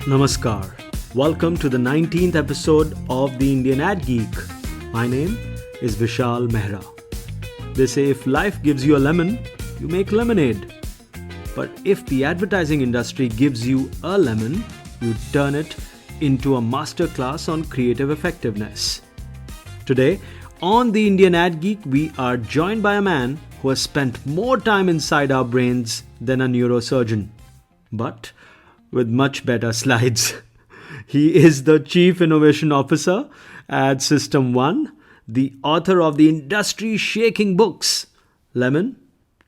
Namaskar. Welcome to the 19th episode of the Indian AdGeek. My name is Vishal Mehra. They say if life gives you a lemon, you make lemonade. But if the advertising industry gives you a lemon, you turn it into a masterclass on creative effectiveness. Today, on the Indian AdGeek, we are joined by a man who has spent more time inside our brains than a neurosurgeon. But with much better slides. He is the Chief Innovation Officer at System1, the author of the industry-shaking books Lemon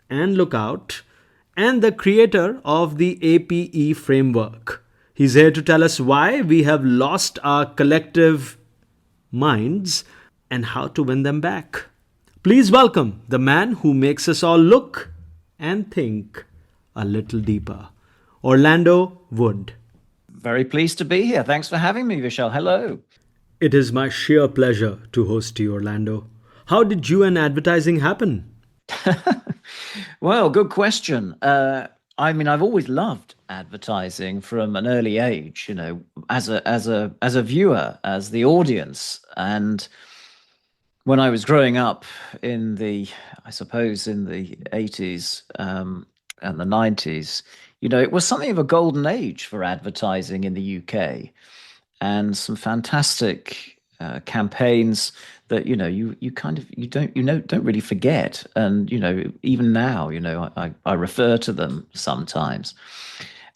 and Lookout, and the creator of the APE framework. He's here to tell us why we have lost our collective minds and how to win them back. Please welcome the man who makes us all look and think a little deeper. Orlando Wood. Very pleased to be here. Thanks for having me, Vishal. Hello. It is my sheer pleasure to host you, Orlando. How did you and advertising happen? Well, good question. I've always loved advertising from an early age, as a viewer, as the audience. And when I was growing up in the 80s and the 90s, it was something of a golden age for advertising in the UK, and some fantastic campaigns that you don't really forget. And even now, I refer to them sometimes.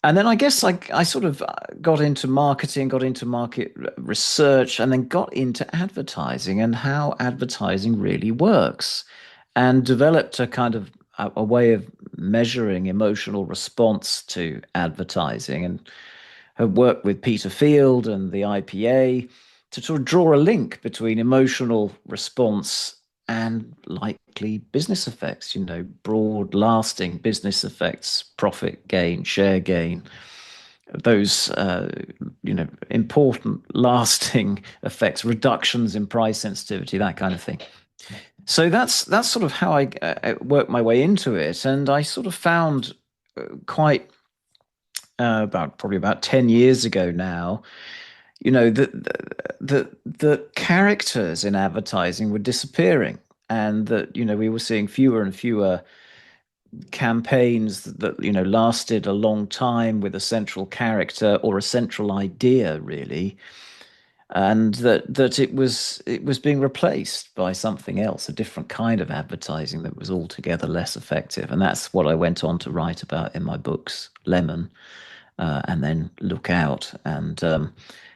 And then I guess I sort of got into marketing, got into market research, and then got into advertising and how advertising really works, and developed a kind of a way of measuring emotional response to advertising, and have worked with Peter Field and the IPA to sort of draw a link between emotional response and likely business effects, broad lasting business effects, profit gain, share gain, those, important lasting effects, reductions in price sensitivity, that kind of thing. So that's sort of how I worked my way into it, and I sort of found probably about 10 years ago now, that characters in advertising were disappearing, and that we were seeing fewer and fewer campaigns that lasted a long time with a central character or a central idea, really. And that it was being replaced by something else, a different kind of advertising that was altogether less effective. And that's what I went on to write about in my books, Lemon, and then Lookout, and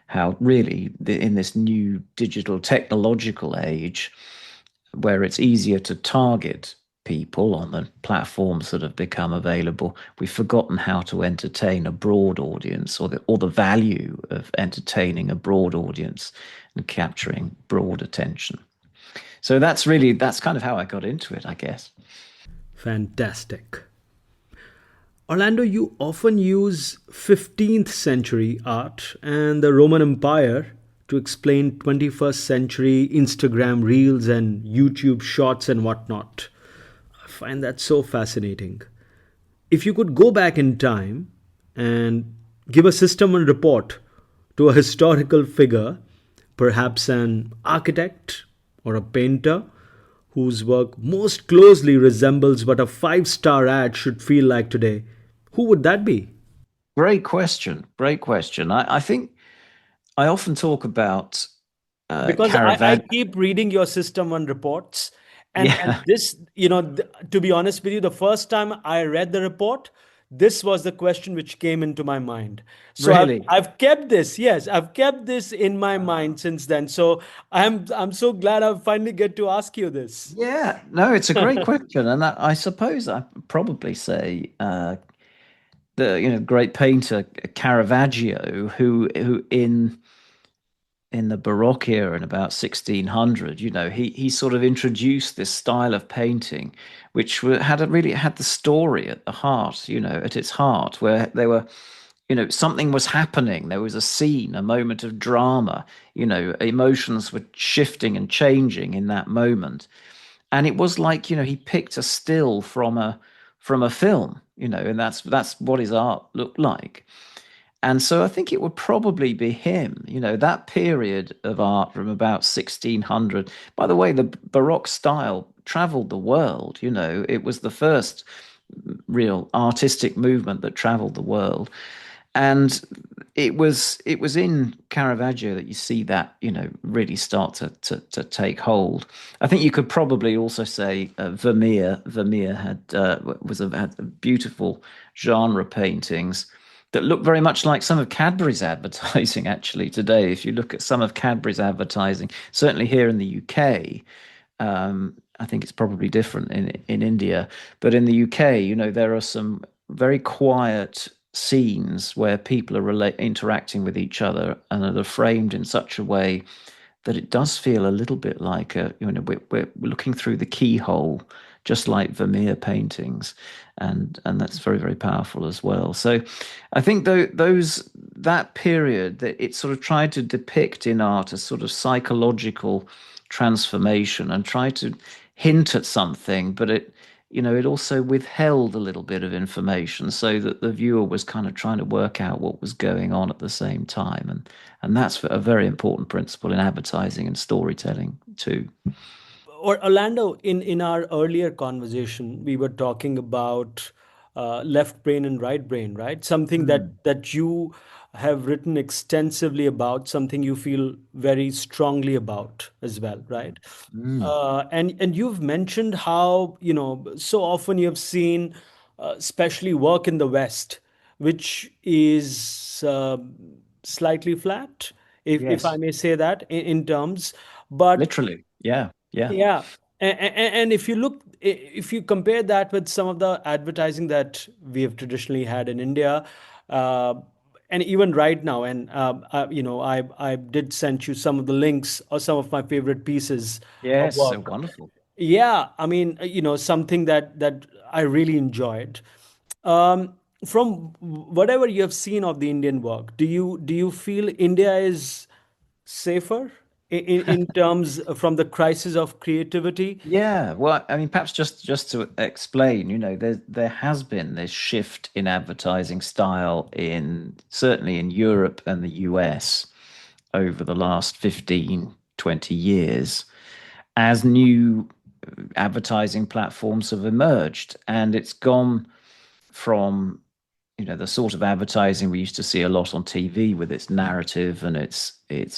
how really in this new digital technological age, where it's easier to target people on the platforms that have become available, we've forgotten how to entertain a broad audience, or the value of entertaining a broad audience and capturing broad attention. So that's kind of how I got into it, I guess. Fantastic. Orlando, you often use 15th century art and the Roman Empire to explain 21st century Instagram reels and YouTube shorts and whatnot. I find that so fascinating. If you could go back in time and give a System1 report to a historical figure, perhaps an architect or a painter whose work most closely resembles what a 5-star ad should feel like today, who would that be? Great question. I think I often talk about Because I keep reading your System1 reports. And this, to be honest with you, the first time I read the report, this was the question which came into my mind. So Really? I've kept this. Yes, I've kept this in my mind since then. So I'm so glad I finally get to ask you this. Yeah, no, it's a great question, and I suppose I'd probably say the great painter Caravaggio, who in the Baroque era in about 1600, he sort of introduced this style of painting, which had the story at the heart, at its heart, where they were, something was happening. There was a scene, a moment of drama, emotions were shifting and changing in that moment. And it was like, he picked a still from a film, and that's what his art looked like. And so I think it would probably be him, that period of art from about 1600. By the way, the Baroque style traveled the world, it was the first real artistic movement that traveled the world. And it was in Caravaggio that you see that really start to take hold. I think you could probably also say Vermeer had beautiful genre paintings that look very much like some of Cadbury's advertising actually today. If you look at some of Cadbury's advertising, certainly here in the UK, I think it's probably different in India, but in the UK, there are some very quiet scenes where people are interacting with each other and are framed in such a way that it does feel a little bit like we're looking through the keyhole, just like Vermeer paintings, and that's very, very powerful as well. So I think that period that it sort of tried to depict in art a sort of psychological transformation and try to hint at something, but it also withheld a little bit of information so that the viewer was kind of trying to work out what was going on at the same time. And that's a very important principle in advertising and storytelling too. Or Orlando, in our earlier conversation, we were talking about left brain and right brain, right? Something that Mm. you have written extensively about, something you feel very strongly about as well, right? Mm. And you've mentioned how, so often you've seen, especially work in the West, which is slightly flat, if I Yes, may say that, in terms. But literally. Yeah, yeah. yeah, and if you look, if you compare that with some of the advertising that we have traditionally had in India, uh, and even right now, and I did send you some of the links or some of my favorite pieces of Yes, so work. wonderful. Yeah, I mean, something that I really enjoyed. Um, from whatever you have seen of the Indian work, do you feel India is safer in terms from the crisis of creativity? Yeah, well, I mean, perhaps just to explain, there has been this shift in advertising style in certainly in Europe and the US over the last 15, 20 years as new advertising platforms have emerged, and it's gone from the sort of advertising we used to see a lot on TV with its narrative and its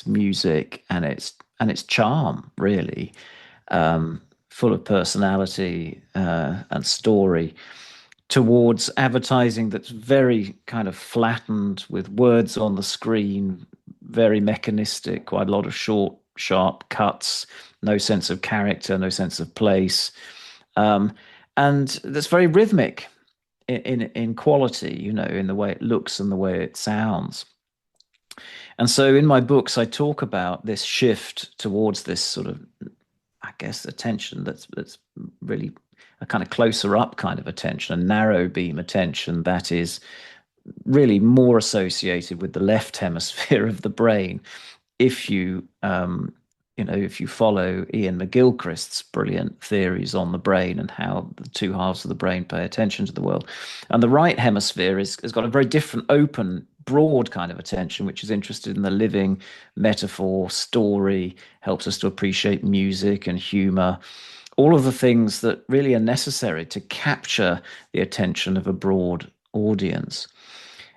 music and its charm, really, full of personality and story, towards advertising that's very kind of flattened with words on the screen, very mechanistic, quite a lot of short, sharp cuts, no sense of character, no sense of place, um, and that's very rhythmic in quality, in the way it looks and the way it sounds. And so in my books, I talk about this shift towards this sort of, I guess, attention that's really a kind of closer up kind of attention, a narrow beam attention that is really more associated with the left hemisphere of the brain. If you follow Ian McGilchrist's brilliant theories on the brain and how the two halves of the brain pay attention to the world. And the right hemisphere has got a very different, open, broad kind of attention, which is interested in the living, metaphor, story, helps us to appreciate music and humor, all of the things that really are necessary to capture the attention of a broad audience.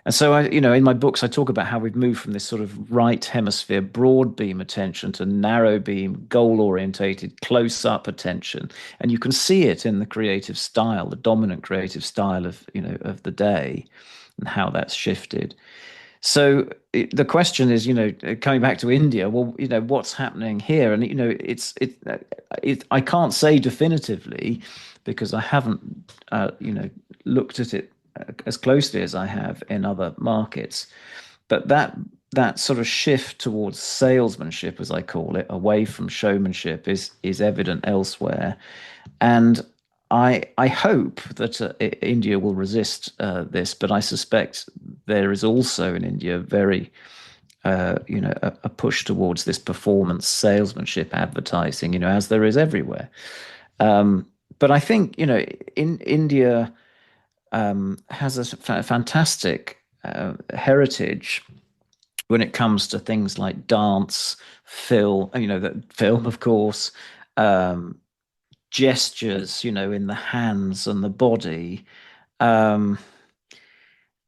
And so in my books, I talk about how we've moved from this sort of right hemisphere broad beam attention to narrow beam, goal orientated, close up attention. And you can see it in the creative style, the dominant creative style of the day, and how that's shifted. So the question is, coming back to India, well, what's happening here? And I can't say definitively because I haven't looked at it as closely as I have in other markets. But that sort of shift towards salesmanship, as I call it, away from showmanship, is evident elsewhere. And I hope that India will resist this, but I suspect there is also in India very a push towards this performance salesmanship advertising, as there is everywhere. But I think in India has a fantastic heritage when it comes to things like dance, film, the film, of course, um, gestures, in the hands and the body. Um,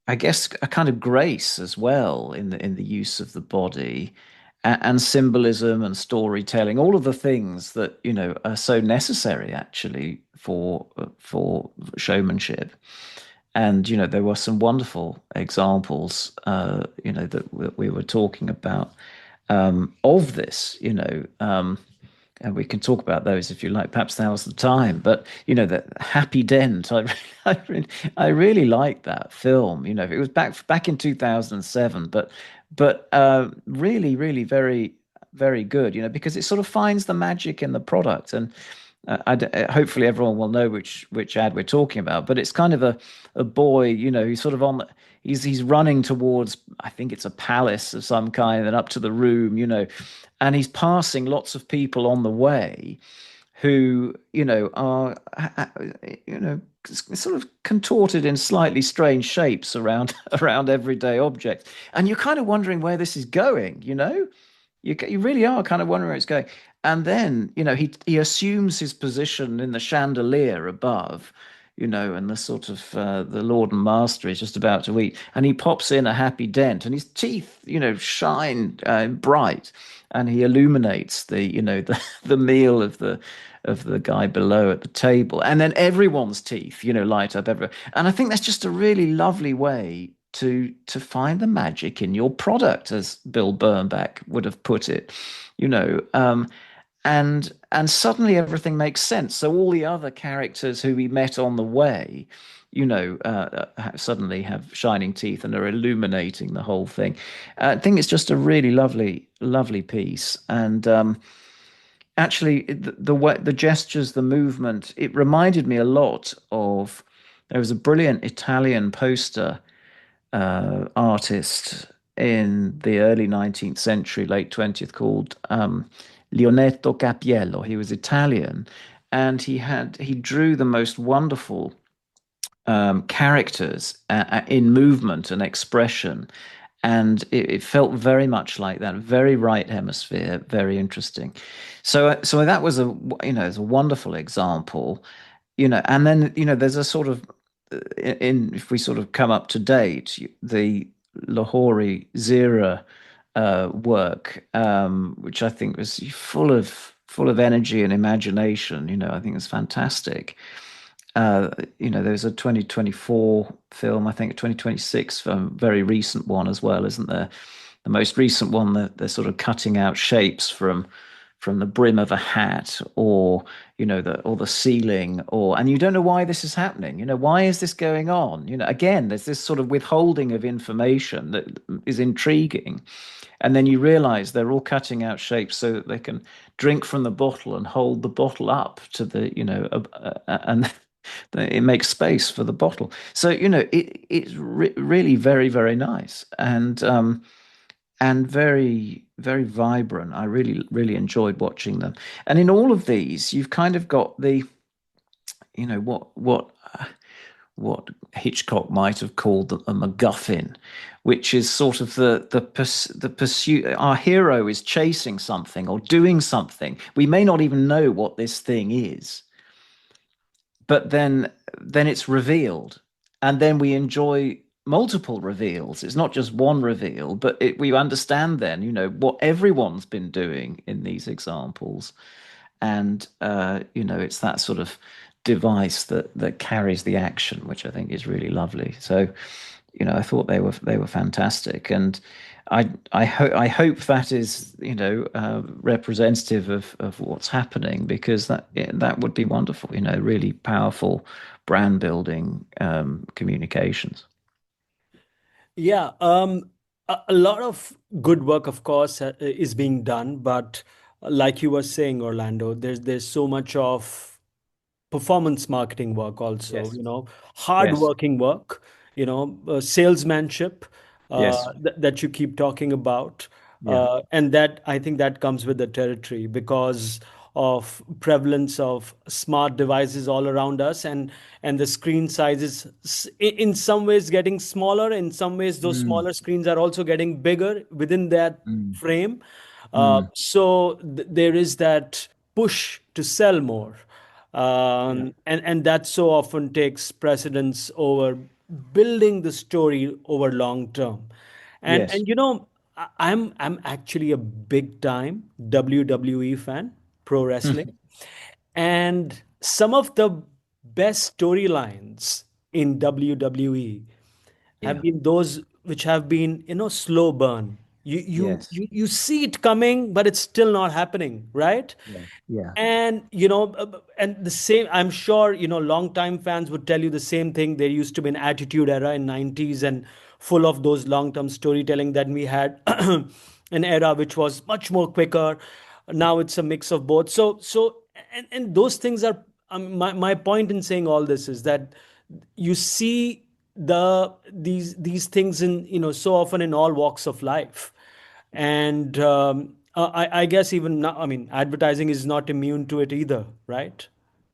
I guess a kind of grace as well in the use of the body, and symbolism and storytelling, all of the things that are so necessary actually for showmanship. And there were some wonderful examples, that we were talking about, of this. And we can talk about those if you like. Perhaps now's the time. But the Happy Dent, I really liked that film. It was back in 2007, but really, really very, very good. Because it sort of finds the magic in the product. And hopefully everyone will know which ad we're talking about. But it's kind of a boy, who's sort of he's running towards, I think it's a palace of some kind, and up to the room, and he's passing lots of people on the way who are sort of contorted in slightly strange shapes around around everyday objects, and you're kind of wondering where this is going. You really are kind of wondering where it's going. And then, he assumes his position in the chandelier above, and the sort of the Lord and Master is just about to eat, and he pops in a Happy Dent, and his teeth, shine bright, and he illuminates the meal of the guy below at the table, and then everyone's teeth, light up everywhere. And I think that's just a really lovely way to find the magic in your product, as Bill Bernbach would have put it, you know. And suddenly everything makes sense. So all the other characters who we met on the way, suddenly have shining teeth and are illuminating the whole thing. I think it's just a really lovely, lovely piece. And actually, the way, the gestures, the movement, it reminded me a lot of. There was a brilliant Italian poster artist in the early 19th century, late 20th, called Leonetto Capiello. He was Italian, and he drew the most wonderful characters in movement and expression, and it felt very much like that. Very right hemisphere, very interesting. So that was it's a wonderful example, and then there's a sort of if we sort of come up to date, the Lahori Zira work, which I think was full of energy and imagination. I think it's fantastic. There's a 2024 film, I think a 2026 film, very recent one as well, isn't there? The most recent one, that they're sort of cutting out shapes from the brim of a hat, or the ceiling, and you don't know why this is happening. Why is this going on? Again, there's this sort of withholding of information that is intriguing, and then you realize they're all cutting out shapes so that they can drink from the bottle and hold the bottle up to the and it makes space for the bottle. So it's really very, very nice, and very, very vibrant. I really, really enjoyed watching them. And in all of these, you've kind of got the, what Hitchcock might have called a MacGuffin, which is sort of the pursuit. Our hero is chasing something or doing something. We may not even know what this thing is, but then it's revealed, and then we enjoy multiple reveals. It's not just one reveal, but we understand then, what everyone's been doing in these examples, and it's that sort of device that carries the action, which I think is really lovely. So, I thought they were fantastic, and I hope that is representative of what's happening, because that would be wonderful. Really powerful brand building communications. Yeah, a lot of good work, of course, is being done, but like you were saying, Orlando, there's so much of performance marketing work also, Yes. hard Yes. working work, salesmanship, Yes. that you keep talking about. Yeah. And that, I think, that comes with the territory, because of prevalence of smart devices all around us, and the screen size is in some ways getting smaller. In some ways, those Mm, smaller screens are also getting bigger within that mm, frame. mm. So there is that push to sell more, Yeah. and that so often takes precedence over building the story over long term. Yes. And I'm actually a big time WWE fan, pro wrestling, and some of the best storylines in WWE have Yeah. been those which have been, slow burn. Yes. You see it coming, but it's still not happening, right? Yeah. Yeah. And and the same, I'm sure, long-time fans would tell you the same thing. There used to be an attitude era in 90s, and full of those long-term storytelling. That we had an era which was much more quicker. Now it's a mix of both. And those things are, my point in saying all this is that you see these things in, so often in all walks of life. And I guess even now, I mean, advertising is not immune to it either, right?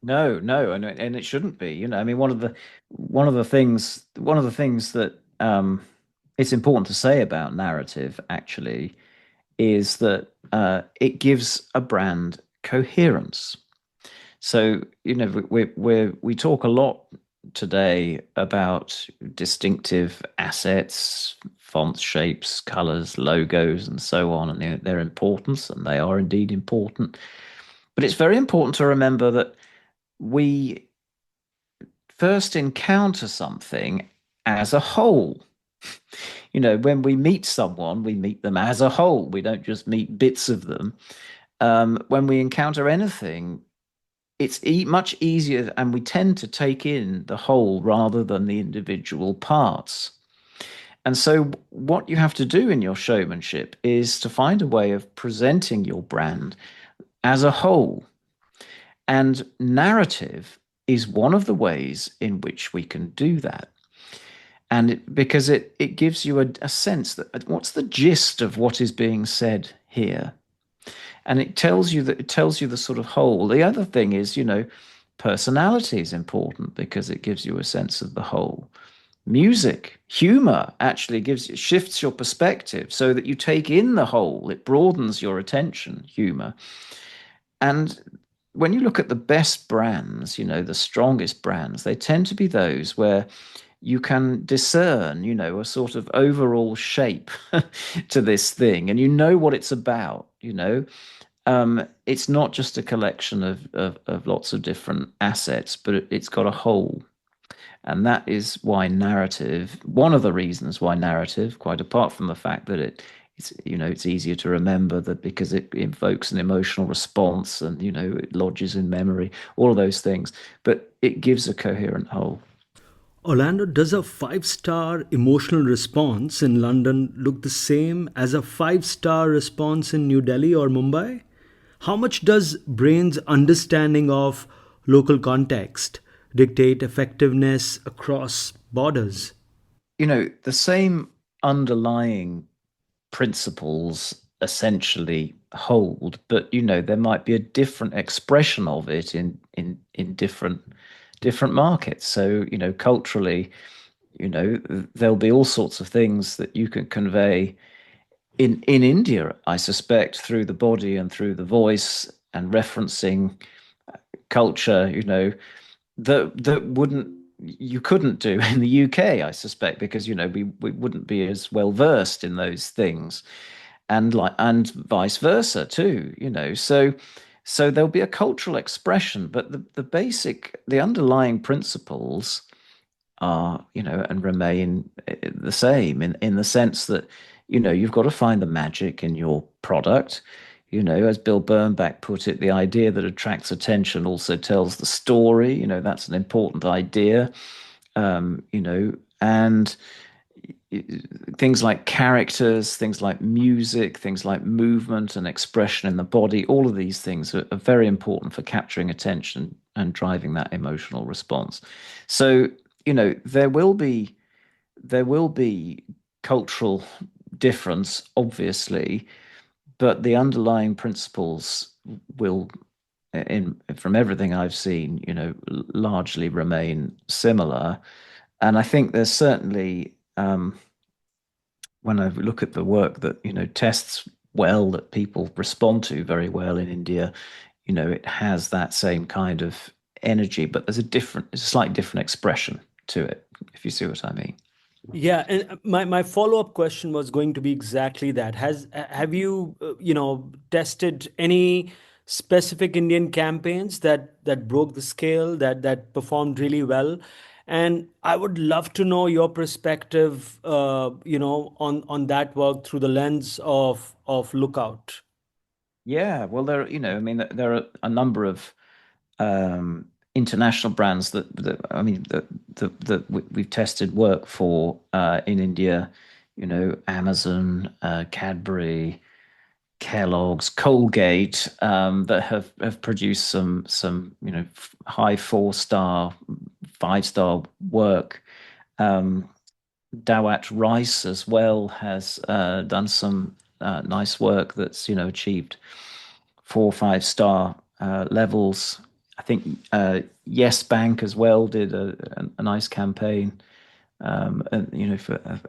No, no, and it shouldn't be. I mean, one of the things that it's important to say about narrative actually is that it gives a brand coherence. So, we talk a lot today about distinctive assets, fonts, shapes, colors, logos, and so on, and their importance, and they are indeed important. But it's very important to remember that we first encounter something as a whole. When we meet someone, we meet them as a whole. We don't just meet bits of them. When we encounter anything, it's much easier, and we tend to take in the whole rather than the individual parts. And so, what you have to do in your showmanship is to find a way of presenting your brand as a whole. And narrative is one of the ways in which we can do that. And because it gives you a sense that what's the gist of what is being said here, and it tells you the sort of whole. The other thing is, personality is important because it gives you a sense of the whole. Music, humor actually shifts your perspective so that you take in the whole. It broadens your attention, humor. And when you look at the best brands, the strongest brands, they tend to be those where you can discern, a sort of overall shape to this thing, and you know what it's about. It's not just a collection of lots of different assets, but it's got a whole. And that is why narrative, one of the reasons why narrative, quite apart from the fact that it's easier to remember, that because it invokes an emotional response, and it lodges in memory, all of those things, but it gives a coherent whole. Orlando, does a 5-star emotional response in London look the same as a 5-star response in New Delhi or Mumbai? How much does brain's understanding of local context dictate effectiveness across borders? The same underlying principles essentially hold, but there might be a different expression of it in different markets. So culturally, there'll be all sorts of things that you can convey in India, I suspect, through the body and through the voice and referencing culture, that wouldn't you couldn't do in the UK, I suspect, because we wouldn't be as well versed in those things, and vice versa too. So there'll be a cultural expression, but the underlying principles are, and remain the same in the sense that, you've got to find the magic in your product. As Bill Bernbach put it, the idea that attracts attention also tells the story. That's an important idea. And things like characters, things like music, things like movement and expression in the body, all of these things are very important for capturing attention and driving that emotional response. So, there will be cultural difference, obviously, but the underlying principles will in from everything I've seen, largely remain similar. And I think there's certainly, when I look at the work that, tests well, that people respond to very well in India, it has that same kind of energy, but there's a slightly different expression to it, if you see what I mean. Yeah, and my follow-up question was going to be exactly that. Have you tested any specific Indian campaigns that broke the scale, that performed really well? And I would love to know your perspective, on that work through the lens of Lookout. Yeah, well, I mean, there are a number of international brands that I mean that we've tested work for in India. Amazon, Cadbury, Kellogg's, Colgate, that have produced some high 4-star, 5-star work. Dawat Rice as well has done some nice work that's achieved 4 or 5 star levels. I think Yes Bank as well did a nice campaign, and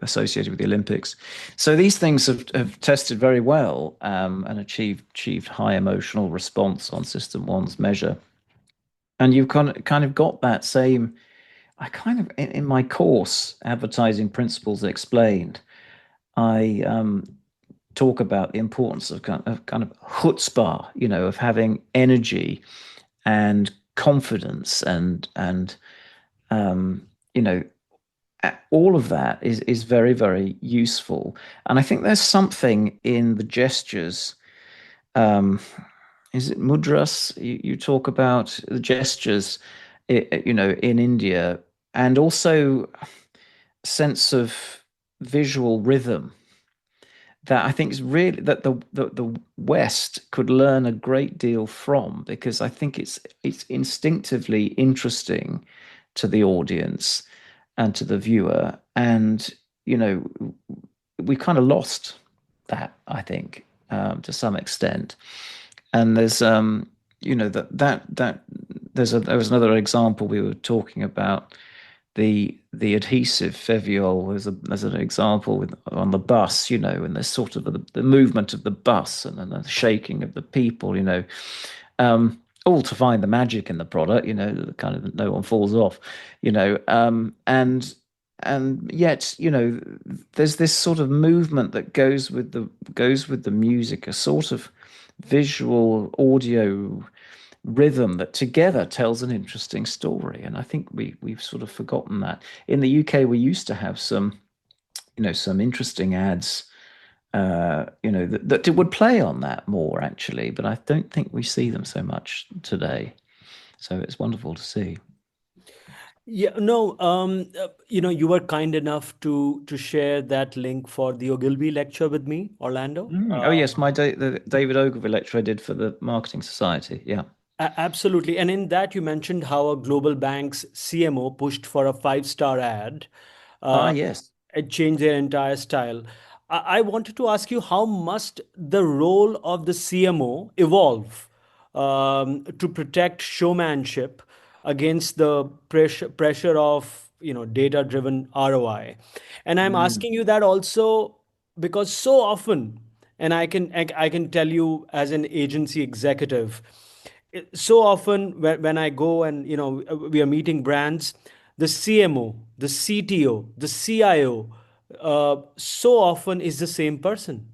associated with the Olympics. So these things have tested very well, and achieved high emotional response on System 1's measure. And you've kind of got that same. I kind of in my course, Advertising Principles Explained, I talk about the importance of kind of chutzpah, of having energy and confidence and um, you know all of that is very, very useful. And I think there's something in the gestures. Um, is it mudras? You talk about the gestures, in India, and also sense of visual rhythm that I think is really that the West could learn a great deal from, because I think it's instinctively interesting to the audience and to the viewer. And, we kind of lost that, I think, to some extent. And there's, that there was another example we were talking about, the adhesive Feviol as an example with on the bus, and there's sort of the movement of the bus and then the shaking of the people, all to find the magic in the product, kind of no one falls off, and yet, there's this sort of movement that goes with the music, a sort of visual audio rhythm that together tells an interesting story. And I think we've sort of forgotten that. In the UK, we used to have some interesting ads, that would play on that more actually, but I don't think we see them so much today. So it's wonderful to see. Yeah, no, you were kind enough to share that link for the Ogilvy lecture with me, Orlando. Oh yes, the David Ogilvy lecture I did for the Marketing Society. Yeah. Absolutely. And in that, you mentioned how a global bank's CMO pushed for a five-star ad. Ah Uh, yes. it changed their entire style. I wanted to ask you, how must the role of the CMO evolve to protect showmanship against the pressure of data-driven ROI? And I'm Mm, asking you that also because so often, and I can tell you as an agency executive, so often when I go and we are meeting brands, the CMO, the CTO, the CIO, so often is the same person,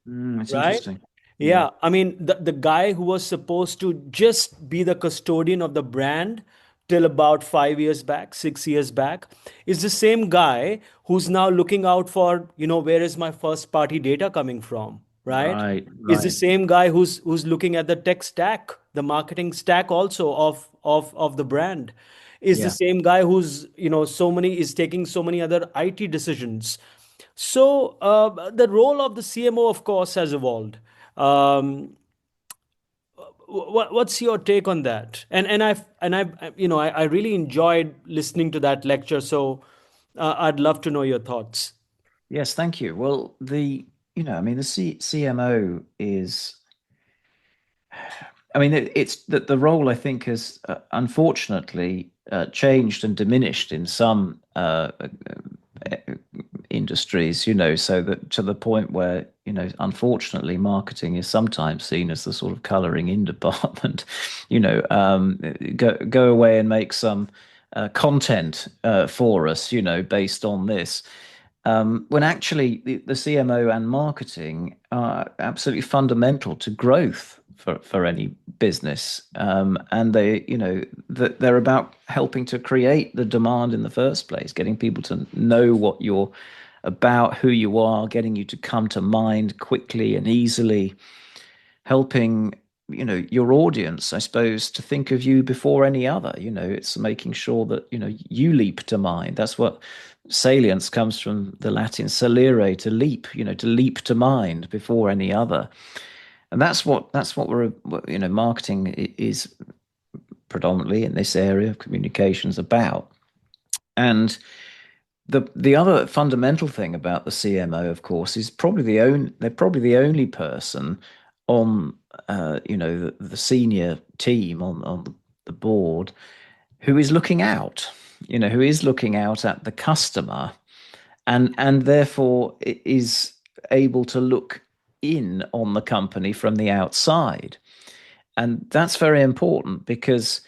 it's right? interesting. Yeah. Yeah, I mean, the guy who was supposed to just be the custodian of the brand till about 5 years back, 6 years back, is the same guy who's now looking out for, where is my first party data coming from, right? Right, Is the right. same guy who's looking at the tech stack, the marketing stack also of the brand. Is the Yeah. same guy who's, is taking so many other IT decisions. So the role of the CMO, of course, has evolved. Um, what's your take on that? I really enjoyed listening to that lecture. So I'd love to know your thoughts. Yes, thank you. Well, I mean, the CMO is I mean, it's that the role I think has unfortunately changed and diminished in some industries, so that to the point where, unfortunately, marketing is sometimes seen as the sort of coloring in department. Go away and make some content for us, based on this. When actually the CMO and marketing are absolutely fundamental to growth for any business. And they're about helping to create the demand in the first place, getting people to know what you're about, who you are, getting you to come to mind quickly and easily, helping your audience, I suppose, to think of you before any other. It's making sure that you leap to mind. That's what salience comes from the Latin salire, to leap, to leap to mind before any other. And that's what we're, marketing is predominantly in this area of communications about. And the other fundamental thing about the CMO, of course, is they're probably the only person on the senior team on the board who is looking out, who is looking out at the customer, and therefore is able to look in on the company from the outside. And that's very important because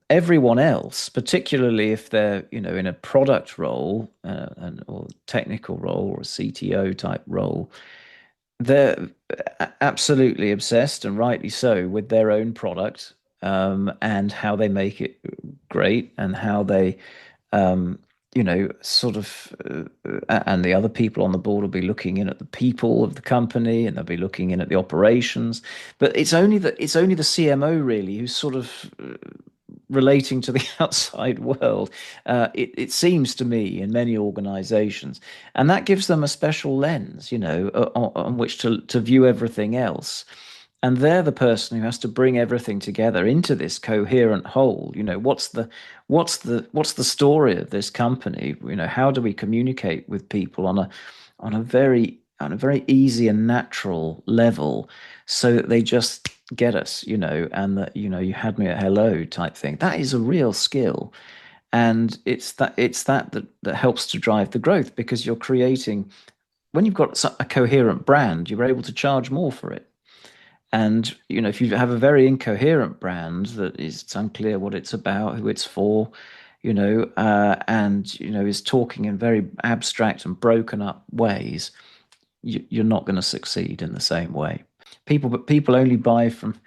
everyone else, particularly if they're in a product role or technical role or a CTO type role, they're absolutely obsessed, and rightly so, with their own product, and how they make it great, and how they sort of, and the other people on the board will be looking in at the people of the company, and they'll be looking in at the operations. But it's only the CMO really who's sort of relating to the outside world. It seems to me in many organizations, and that gives them a special lens, on which to view everything else. And they're the person who has to bring everything together into this coherent whole. What's the story of this company? How do we communicate with people on a very easy and natural level, so that they just get us, and that you had me at hello type thing. That is a real skill, and it's that helps to drive the growth, because you're creating, when you've got a coherent brand, you're able to charge more for it. And if you have a very incoherent brand that it's unclear what it's about, who it's for, and is talking in very abstract and broken up ways, you're not going to succeed in the same way. People only buy from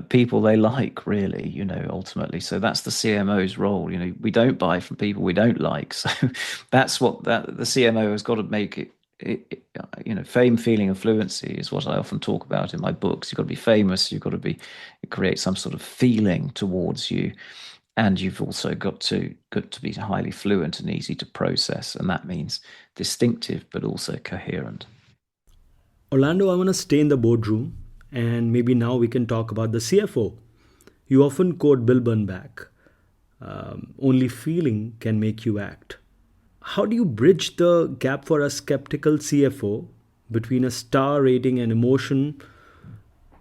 people they like, really, ultimately. So that's the CMO's role. We don't buy from people we don't like. So that's what the CMO has got to make it. Fame, feeling, and fluency is what I often talk about in my books. You've got to be famous. You've got to create some sort of feeling towards you, and you've also got to be highly fluent and easy to process, and that means distinctive but also coherent. Orlando, I want to stay in the boardroom, and maybe now we can talk about the CFO. You often quote Bill Burnback, only feeling can make you act. How do you bridge the gap for a skeptical CFO between a star rating and emotion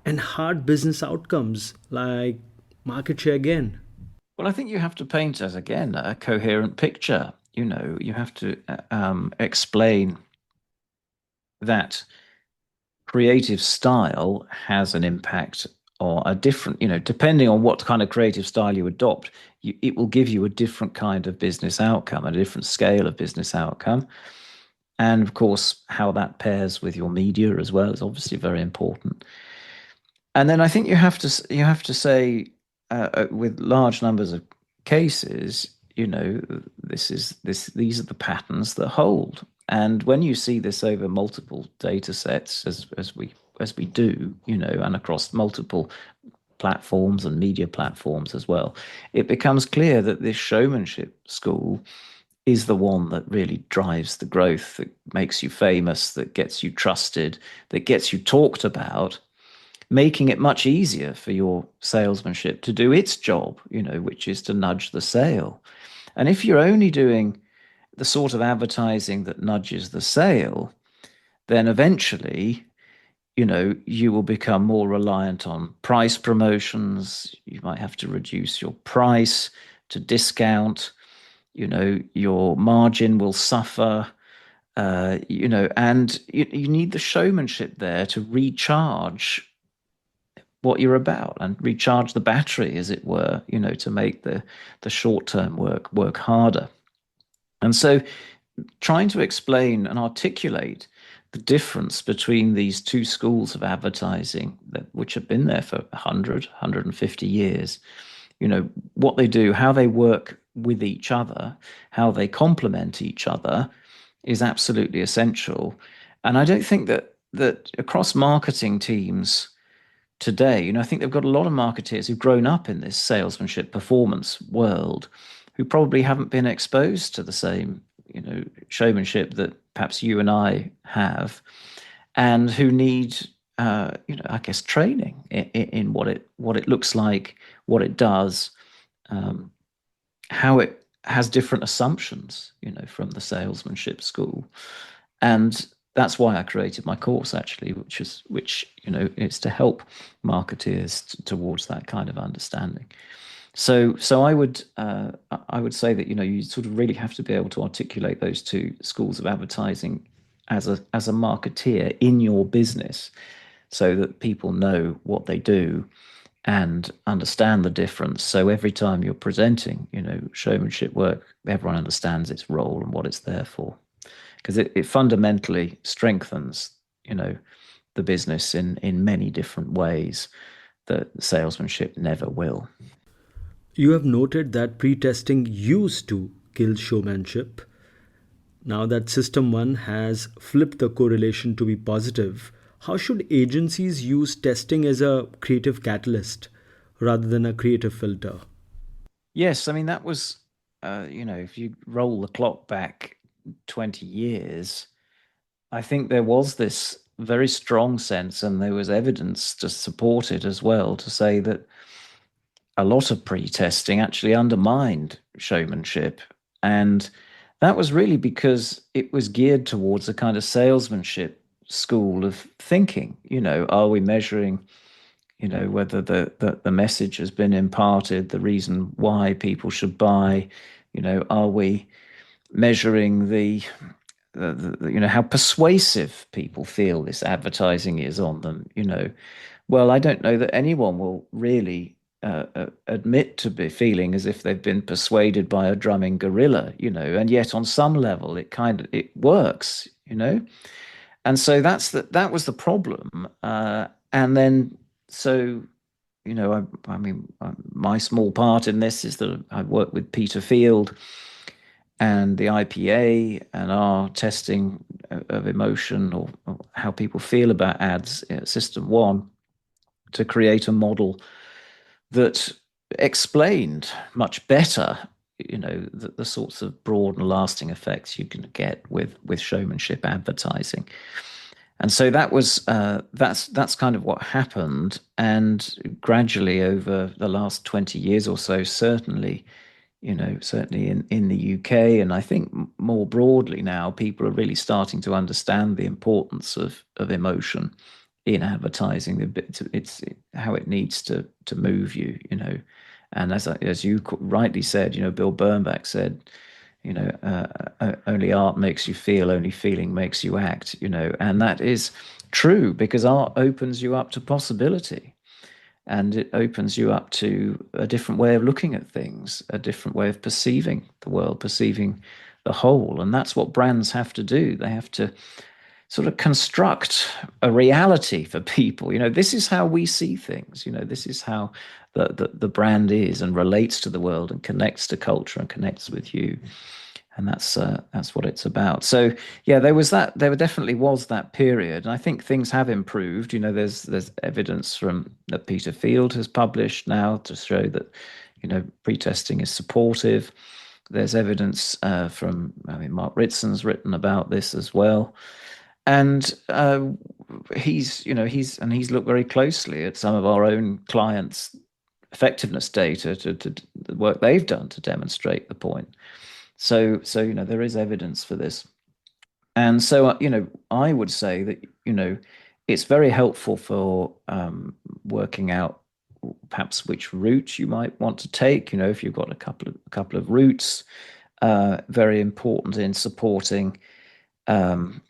and hard business outcomes like market share gain? Well, I think you have to paint, as again, a coherent picture. You have to explain that creative style has an impact, or a different, depending on what kind of creative style you adopt, it will give you a different kind of business outcome, a different scale of business outcome. And of course, how that pairs with your media as well is obviously very important. And then I think you have to say, with large numbers of cases, these are the patterns that hold. And when you see this over multiple data sets, as we do, and across multiple platforms and media platforms as well, it becomes clear that this showmanship school is the one that really drives the growth, that makes you famous, that gets you trusted, that gets you talked about, making it much easier for your salesmanship to do its job, which is to nudge the sale. And if you're only doing the sort of advertising that nudges the sale, then eventually you will become more reliant on price promotions. You might have to reduce your price to discount. Your margin will suffer. And you need the showmanship there to recharge what you're about and recharge the battery, as it were, to make the short-term work harder. And so trying to explain and articulate the difference between these two schools of advertising which have been there for 150 years, what they do, how they work with each other, how they complement each other is absolutely essential. And I don't think that across marketing teams today, I think they've got a lot of marketeers who've grown up in this salesmanship performance world who probably haven't been exposed to the same, showmanship that perhaps you and I have, and who need, I guess, training in what it looks like, what it does, how it has different assumptions, from the salesmanship school. And that's why I created my course, actually, which is to help marketeers towards that kind of understanding. So I would say that you sort of really have to be able to articulate those two schools of advertising as a marketeer in your business, so that people know what they do and understand the difference. So every time you're presenting, showmanship work, everyone understands its role and what it's there for, because it fundamentally strengthens, the business in many different ways that salesmanship never will. You have noted that pre-testing used to kill showmanship. Now that System 1 has flipped the correlation to be positive, how should agencies use testing as a creative catalyst rather than a creative filter? Yes, I mean, that was, if you roll the clock back 20 years, I think there was this very strong sense, and there was evidence to support it as well, to say that a lot of pre-testing actually undermined showmanship. And that was really because it was geared towards a kind of salesmanship school of thinking. Are we measuring, whether the message has been imparted, the reason why people should buy? Are we measuring how persuasive people feel this advertising is on them? Well, I don't know that anyone will really admit to be feeling as if they've been persuaded by a drumming gorilla, and yet on some level it works, and so that was the problem. And then so I mean, my small part in this is that I work with Peter Field and the IPA and our testing of emotion, or how people feel about ads at System1, to create a model that explained much better, the sorts of broad and lasting effects you can get with showmanship advertising. And so that's kind of what happened. And gradually over the last 20 years or so, certainly in the UK, and I think more broadly now, people are really starting to understand the importance of emotion in advertising. It's how it needs to move you, And as you rightly said, Bill Bernbach said, only art makes you feel, only feeling makes you act, and that is true, because art opens you up to possibility. And it opens you up to a different way of looking at things, a different way of perceiving the world, perceiving the whole. And that's what brands have to do. They have to sort of construct a reality for people. This is how we see things. This is how the brand is and relates to the world and connects to culture and connects with you. And that's what it's about. So yeah, there definitely was that period, and I think things have improved. There's evidence that Peter Field has published now to show that pre-testing is supportive. There's evidence Mark Ritson written about this as well, and he's looked very closely at some of our own clients' effectiveness data to the work they've done to demonstrate the point. So there is evidence for this. And so, I would say that, it's very helpful for working out perhaps which route you might want to take. You know, if you've got a couple of routes, very important in supporting um,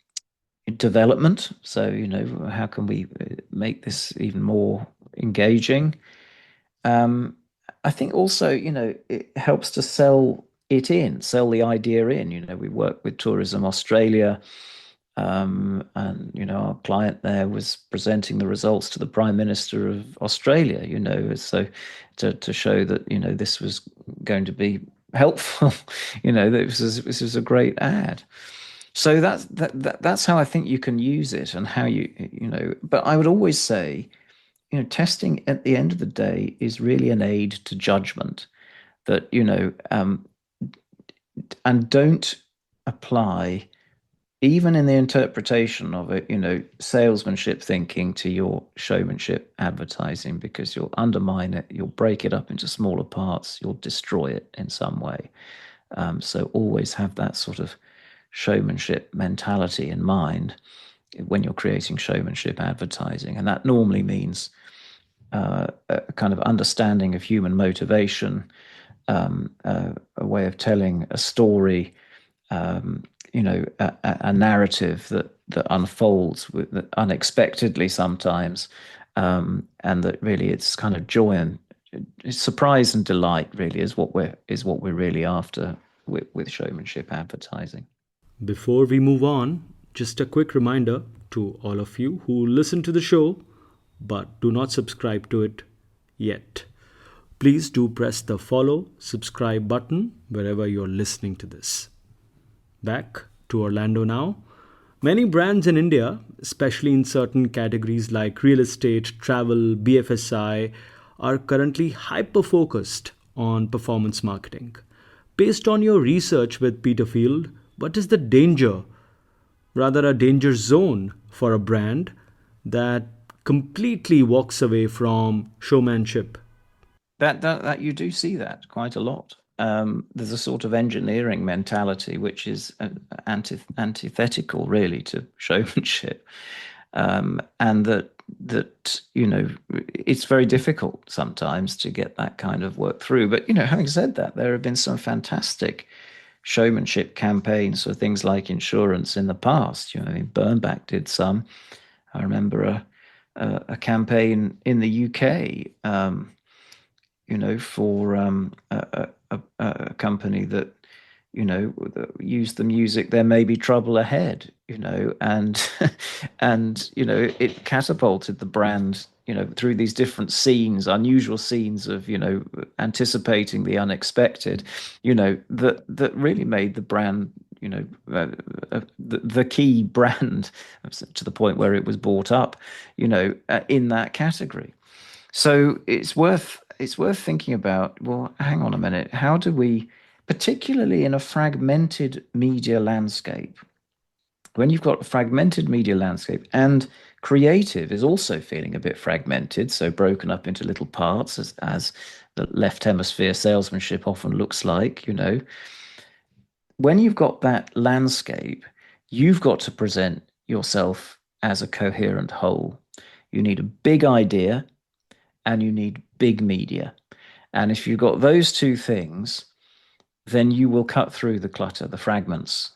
development. So, you know, how can we make this even more engaging? Um, I think also, you know, it helps to sell the idea in. You know, we work with Tourism Australia, and you know, our client there was presenting the results to the Prime Minister of Australia. You know, so to show that you know this was going to be helpful. You know, that this was a great ad. So that's how I think you can use it, and how you know. But I would always say, you know, testing at the end of the day is really an aid to judgment. That you know, and don't apply even in the interpretation of it, you know, salesmanship thinking to your showmanship advertising, because you'll undermine it, you'll break it up into smaller parts, you'll destroy it in some way. So always have that sort of showmanship mentality in mind when you're creating showmanship advertising. And that normally means a kind of understanding of human motivation, a way of telling a story, um, you know, a narrative that unfolds that unexpectedly sometimes, and that really it's kind of joy and surprise and delight really is what we're really after with showmanship advertising. Before we move on, just a quick reminder to all of you who listen to the show but do not subscribe to it yet. Please do press the follow, subscribe button wherever you're listening to this. Back to Orlando now. Many brands in India, especially in certain categories like real estate, travel, BFSI, are currently hyper focused on performance marketing. Based on your research with Peterfield, what is the danger, rather a danger zone for a brand that completely walks away from showmanship? That you do see that quite a lot. There's a sort of engineering mentality which is antithetical, really, to showmanship, and that you know it's very difficult sometimes to get that kind of work through. But you know, having said that, there have been some fantastic showmanship campaigns for things like insurance in the past. You know, I mean, Burnback did some. I remember a campaign in the UK. You know, for a company that, you know, that used the music "There May Be Trouble Ahead," you know, and and you know, it catapulted the brand, you know, through these different scenes, unusual scenes of, you know, anticipating the unexpected, you know, that really made the brand, you know, the key brand to the point where it was bought up, you know, in that category. So it's worth thinking about, well, hang on a minute, how do we, particularly in a fragmented media landscape, when you've got a fragmented media landscape and creative is also feeling a bit fragmented, so broken up into little parts, as the left hemisphere salesmanship often looks like, you know, when you've got that landscape, you've got to present yourself as a coherent whole. You need a big idea and you need big media. And if you've got those two things, then you will cut through the clutter, the fragments.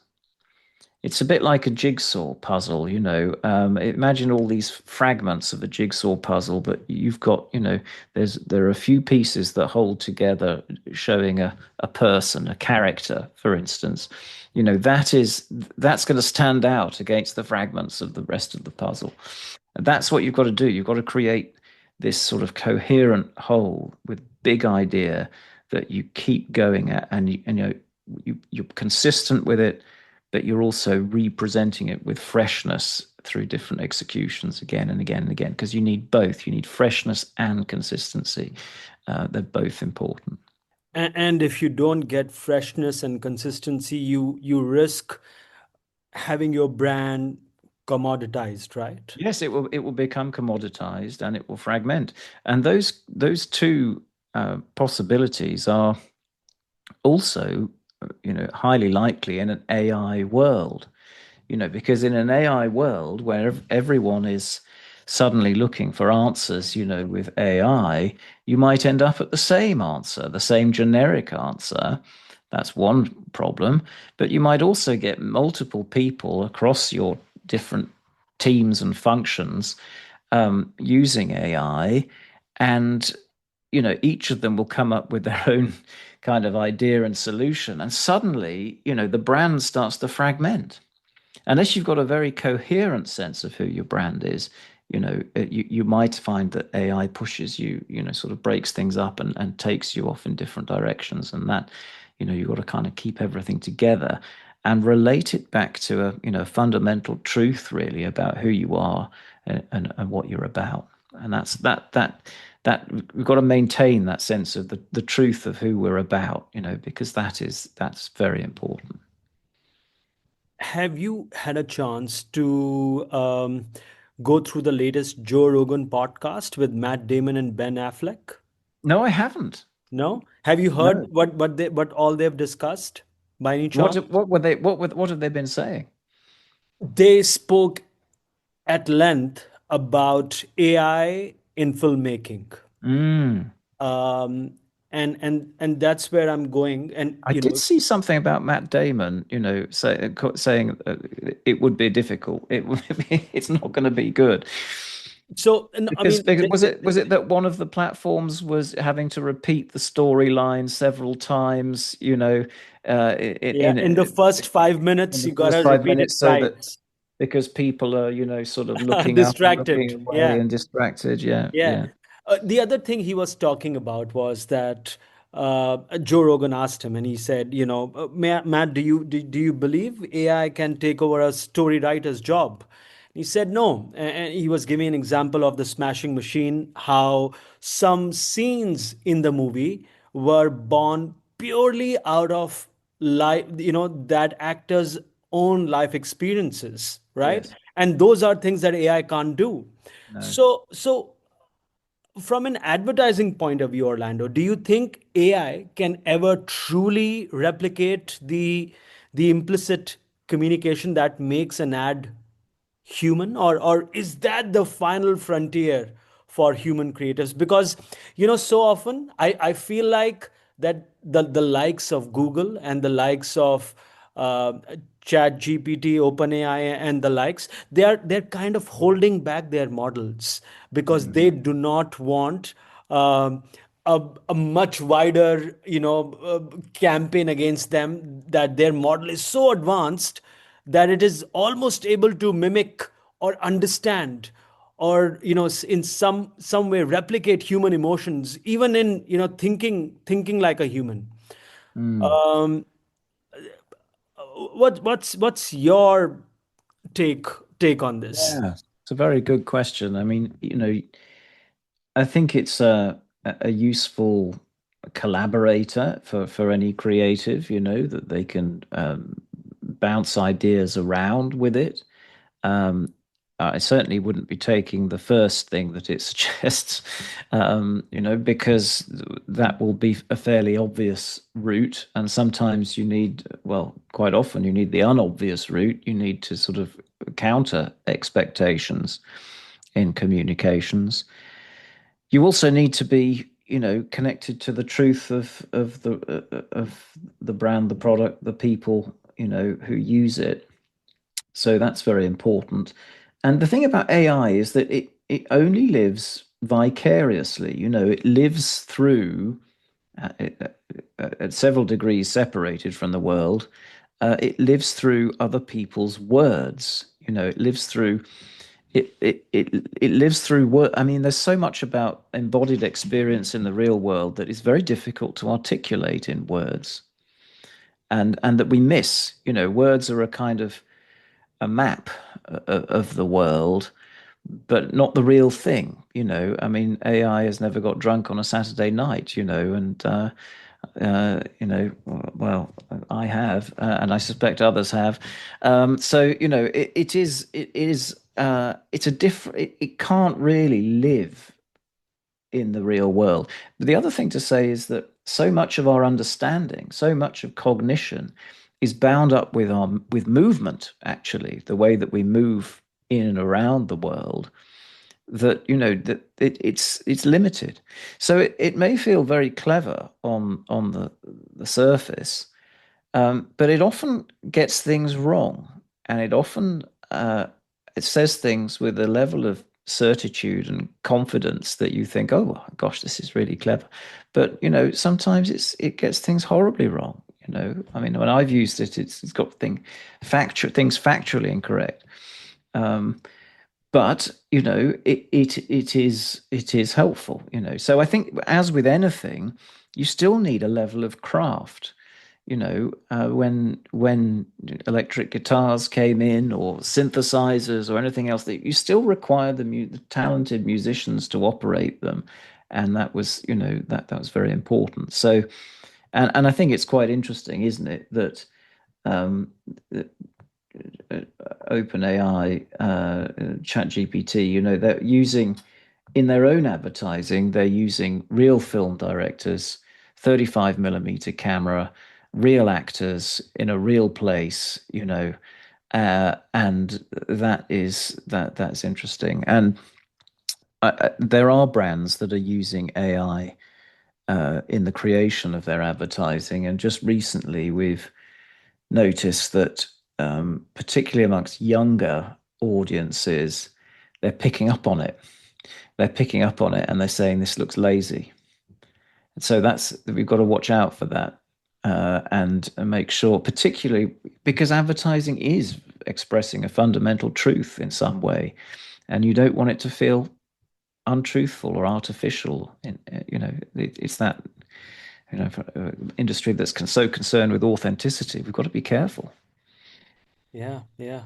It's a bit like a jigsaw puzzle, you know. Imagine all these fragments of a jigsaw puzzle, but you've got, you know, there are a few pieces that hold together, showing a person, a character, for instance. You know, that's going to stand out against the fragments of the rest of the puzzle. And that's what you've got to do. You've got to create this sort of coherent whole with big idea that you keep going at, and you know, you're consistent with it, but you're also representing it with freshness through different executions again and again and again, because you need both. You need freshness and consistency. They're both important. And if you don't get freshness and consistency, you risk having your brand commoditized, right? Yes, it will become commoditized and it will fragment. And those two possibilities are also, you know, highly likely in an AI world. because in an AI world where everyone is suddenly looking for answers, with AI, you might end up at the same answer, the same generic answer. That's one problem. But you might also get multiple people across your different teams and functions using AI, and each of them will come up with their own kind of idea and solution, and suddenly, the brand starts to fragment. Unless you've got a very coherent sense of who your brand is, you might find that AI pushes you, sort of breaks things up and takes you off in different directions, and that, you've got to kind of keep everything together and relate it back to a, fundamental truth really about who you are and what you're about. And that we've got to maintain that sense of the truth of who we're about, because that's very important. Have you had a chance to go through the latest Joe Rogan podcast with Matt Damon and Ben Affleck? No, I haven't. No? Have you heard No. what all they've discussed by any chance? What were they what have they been saying? They spoke at length about AI in filmmaking. Mm. Um, and that's where I'm going. And I did see something about Matt Damon, saying it would be difficult. It's not going to be good. so no, I Because mean, because was it that one of the platforms was having to repeat the storyline several times, yeah, in the first 5 minutes, in you the first gotta five repeat it minutes, so that thrice. because people are, sort of looking up and looking Distracted. away Yeah. and distracted. Yeah, Yeah. yeah. The other thing he was talking about was that Joe Rogan asked him, and he said, Matt, do you believe AI can take over a story writer's job? He said no, and he was giving an example of the Smashing Machine, how some scenes in the movie were born purely out of life, that actor's own life experiences, right? Yes. And those are things that AI can't do. No. So from an advertising point of view, Orlando, do you think AI can ever truly replicate the implicit communication that makes an ad human, or is that the final frontier for human creators? Because so often I feel like that the likes of Google and the likes of uh, chat gpt, OpenAI, and the likes, they're kind of holding back their models because Mm. they do not want um, a much wider campaign against them, that their model is so advanced that it is almost able to mimic or understand, or in some way replicate human emotions, even in thinking like a human. Mm. um what's your take take on this? Yeah, it's a very good question. I mean, I think it's a useful collaborator for any creative, that they can bounce ideas around with it. Um, I certainly wouldn't be taking the first thing that it suggests, because that will be a fairly obvious route. And sometimes you need, well, quite often you need the unobvious route. You need to sort of counter expectations in communications. You also need to be, connected to the truth of the brand, the product, the people, who use it. So that's very important. And the thing about AI is that it only lives vicariously. It lives through at several degrees separated from the world. It lives through other people's words. It lives through it lives through what I mean, there's so much about embodied experience in the real world that is very difficult to articulate in words, and that we miss. Words are a kind of a map of the world, but not the real thing. I mean, AI has never got drunk on a Saturday night, and well, I have, and I suspect others have. So it's a different. It can't really live in the real world. But the other thing to say is that so much of our understanding, so much of cognition, is bound up with our with movement, actually, the way that we move in and around the world, that it's limited. So it may feel very clever on the surface, but it often gets things wrong, and it often it says things with a level of certitude and confidence that you think, oh gosh, this is really clever. But sometimes it gets things horribly wrong. I mean, when I've used it, it's got things factually incorrect. Um, but it is helpful. So I think, as with anything, you still need a level of craft. When electric guitars came in, or synthesizers, or anything else, that you still require the talented musicians to operate them, and that was that was very important. So, and I think it's quite interesting, isn't it, that um, uh, OpenAI, ChatGPT, they're using, in their own advertising, they're using real film directors, 35 millimeter camera, real actors in a real place, and that's interesting. And there are brands that are using AI in the creation of their advertising, and just recently we've noticed that, particularly amongst younger audiences, they're picking up on it. They're picking up on it, and they're saying this looks lazy. So we've got to watch out for that, and make sure, particularly because advertising is expressing a fundamental truth in some way, and you don't want it to feel untruthful or artificial. It's that for industry that's so concerned with authenticity. We've got to be careful. Yeah, yeah.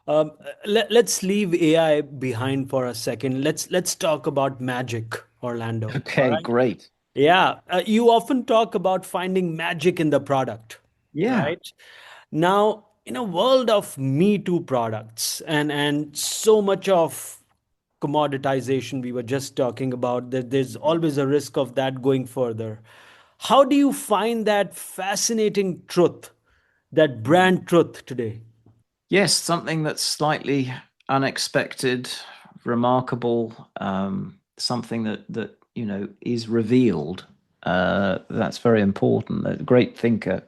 Um, let's leave AI behind for a second. Let's talk about magic, Orlando. All Okay, right. great. Yeah, you often talk about finding magic in the product, Yeah. right? Now, in a world of Me Too products and so much of commoditization we were just talking about, that there's always a risk of that going further. How do you find that fascinating truth, that brand truth today? Yes, something that's slightly unexpected, remarkable, something that is revealed. That's very important. A great thinker,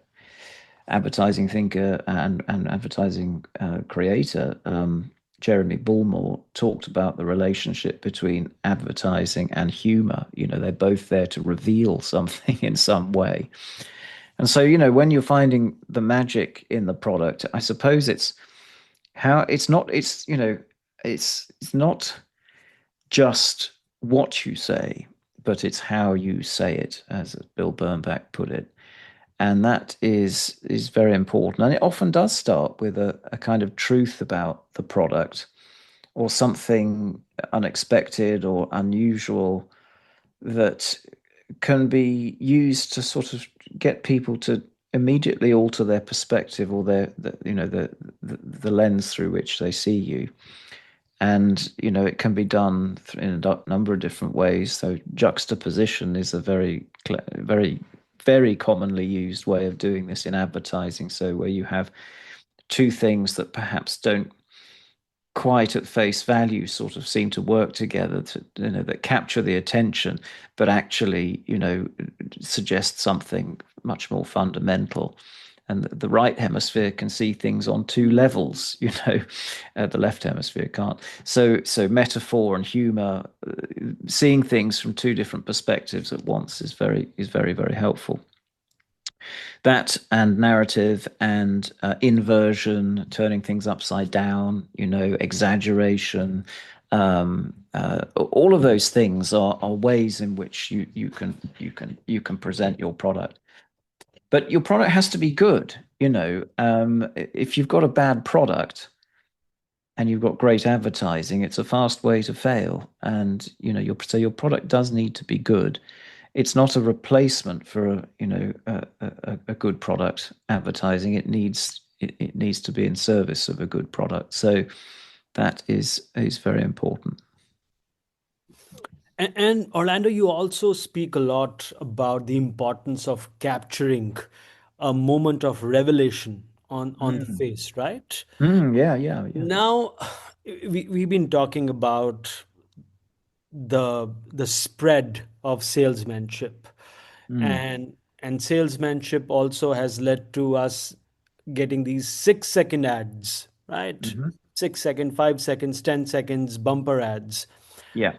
advertising thinker, and advertising creator, Jeremy Bullmore, talked about the relationship between advertising and humor. They're both there to reveal something in some way. And so, when you're finding the magic in the product, I suppose it's not just what you say, but it's how you say it, as Bill Bernbach put it. And that is very important. And it often does start with a kind of truth about the product, or something unexpected or unusual that can be used to sort of get people to immediately alter their perspective, or the lens through which they see you. And it can be done in a number of different ways. So juxtaposition is a very, very commonly used way of doing this in advertising. So where you have two things that perhaps don't quite at face value sort of seem to work together, that capture the attention, but actually suggest something much more fundamental. And the right hemisphere can see things on two levels, the left hemisphere can't. So metaphor and humor, seeing things from two different perspectives at once, is very, very helpful. That, and narrative, and inversion, turning things upside down, exaggeration, all of those things are ways in which you can present your product. But your product has to be good. If you've got a bad product and you've got great advertising, it's a fast way to fail. And your product does need to be good. It's not a replacement for a good product advertising. It needs to be in service of a good product. So that is very important. And Orlando, you also speak a lot about the importance of capturing a moment of revelation on the Mm. face, right? Yeah, yeah, yeah. Now, we've been talking about the spread of salesmanship, Mm. and salesmanship also has led to us getting these 6 second ads, right? Hmm. 6 second, 5 seconds, 10 seconds bumper ads. Yeah.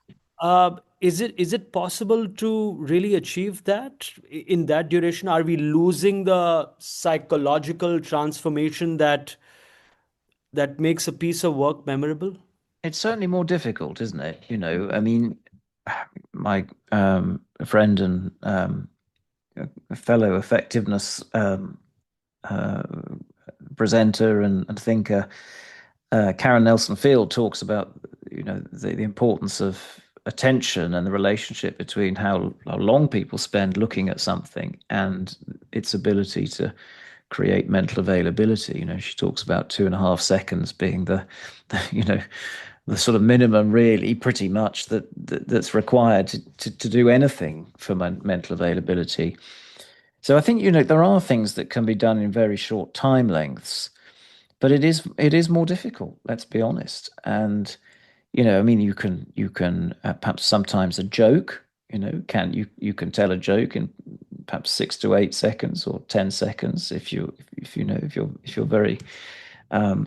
Is it possible to really achieve that in that duration? Are we losing the psychological transformation that makes a piece of work memorable? It's certainly more difficult, isn't it? I mean, my friend and a fellow effectiveness uh, presenter and thinker, Karen Nelson Field talks about, the importance of attention and the relationship between how long people spend looking at something and its ability to create mental availability. She talks about 2.5 seconds being the sort of minimum, really, pretty much that's required to do anything for mental availability. So I think, there are things that can be done in very short time lengths, but it is more difficult, let's be honest. And I mean, you can perhaps sometimes a joke, you can tell a joke in perhaps 6 to 8 seconds or 10 seconds if you're very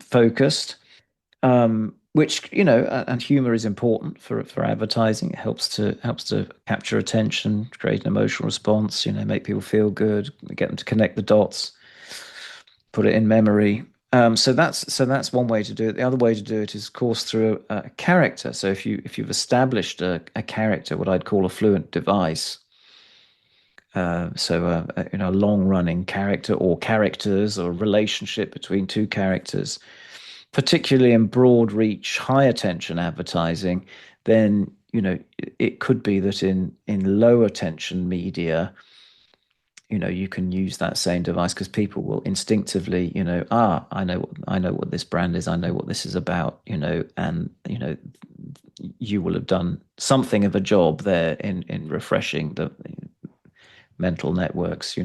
focused. Which and humor is important for advertising. It helps to capture attention, create an emotional response. Make people feel good, get them to connect the dots, put it in memory. So that's one way to do it. The other way to do it is, of course, through a character. So if you've established a character, what I'd call a fluent device, a long running character or characters or relationship between two characters, particularly in broad reach, high attention advertising, then it could be that in low attention media, you can use that same device because people will instinctively, I know what this brand is, I know what this is about, and you will have done something of a job there in refreshing the mental networks.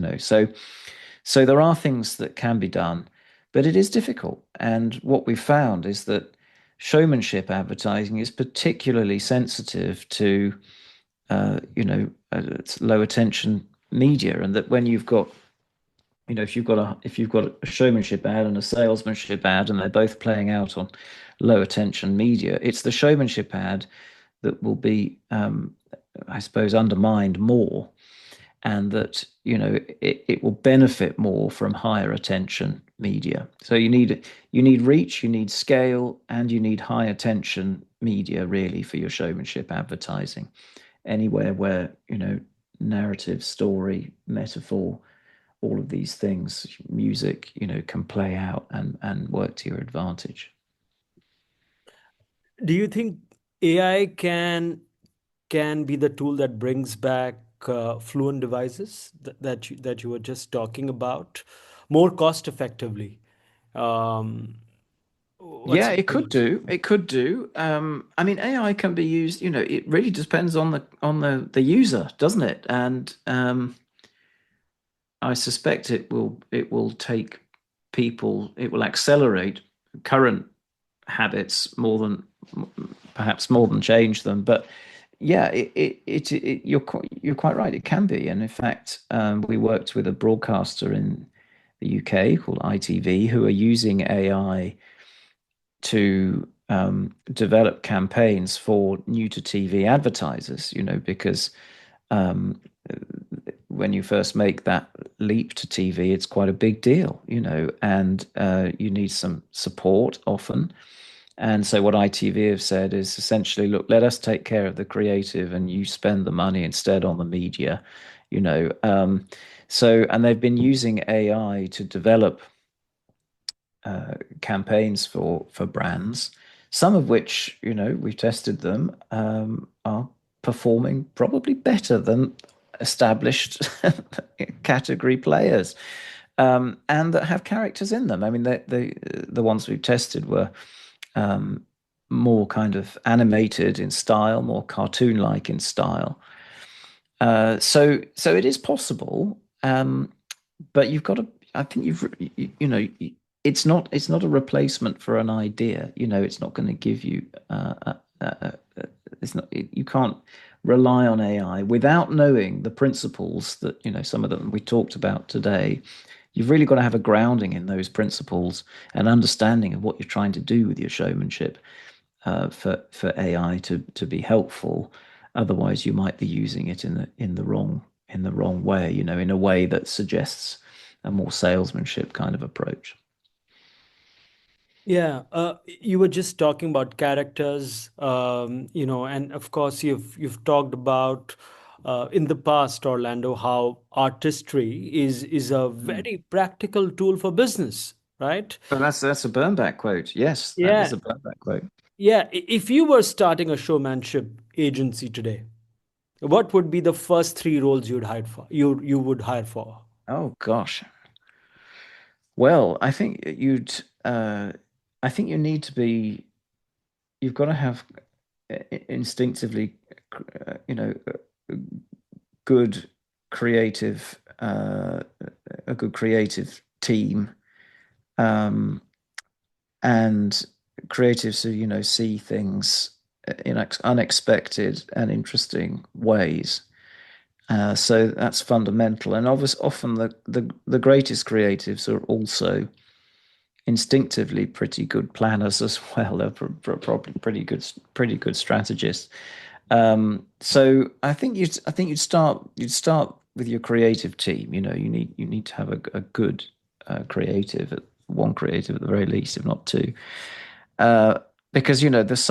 So there are things that can be done, but it is difficult. And what we found is that showmanship advertising is particularly sensitive to it's low attention media, and that when you've got if you've got a showmanship ad and a salesmanship ad and they're both playing out on low attention media, it's the showmanship ad that will be I suppose undermined more, and that it will benefit more from higher attention media. So you need reach, you need scale, and you need high attention media, really, for your showmanship advertising. Anywhere where narrative, story, metaphor, all of these things, music, can play out and work to your advantage. Do you think AI can be the tool that brings back fluent devices that you were just talking about more cost effectively? Um, what's Yeah, your it take could on that? do. It could do. I mean, AI can be used. It really depends on the user, doesn't it? And I suspect it will take people. It will accelerate current habits perhaps more than change them. But yeah, you're quite right. It can be. And in fact, we worked with a broadcaster in the UK called ITV who are using AI to develop campaigns for new to TV advertisers, because um, when you first make that leap to TV, it's quite a big deal, and you need some support often. And so what ITV have said is essentially, look, let us take care of the creative and you spend the money instead on the media, you know. And they've been using AI to develop campaigns for brands, some of which we've tested them are performing probably better than established category players, and that have characters in them. I mean, the ones we've tested were um, more kind of animated in style, more cartoon-like in style. So it is possible, but I think it's not a replacement for an idea. It's not going to give you it's not you can't rely on AI without knowing the principles that, some of them we talked about today. You've really got to have a grounding in those principles and understanding of what you're trying to do with your showmanship for AI to be helpful. Otherwise, you might be using it in the wrong way, in a way that suggests a more salesmanship kind of approach. Yeah, you were just talking about characters, and of course you've talked about in the past, Orlando, how artistry is a Mm. very practical tool for business, right? But that's a Burnback quote. Yes, that is Yeah, a Burnback quote. yeah. If you were starting a showmanship agency today, what would be the first three roles you'd hire for? You would hire for? Oh gosh. Well, I think you need to be, you've got to have instinctively, good creative, a good creative team, um, and creatives who, see things in unexpected and interesting ways. So that's fundamental. And obviously, often the greatest creatives are also instinctively pretty good planners as well. They're probably pretty good strategists. So I think you'd start with your creative team. You need to have a good creative, one creative at the very least, if not two. Uh, because there's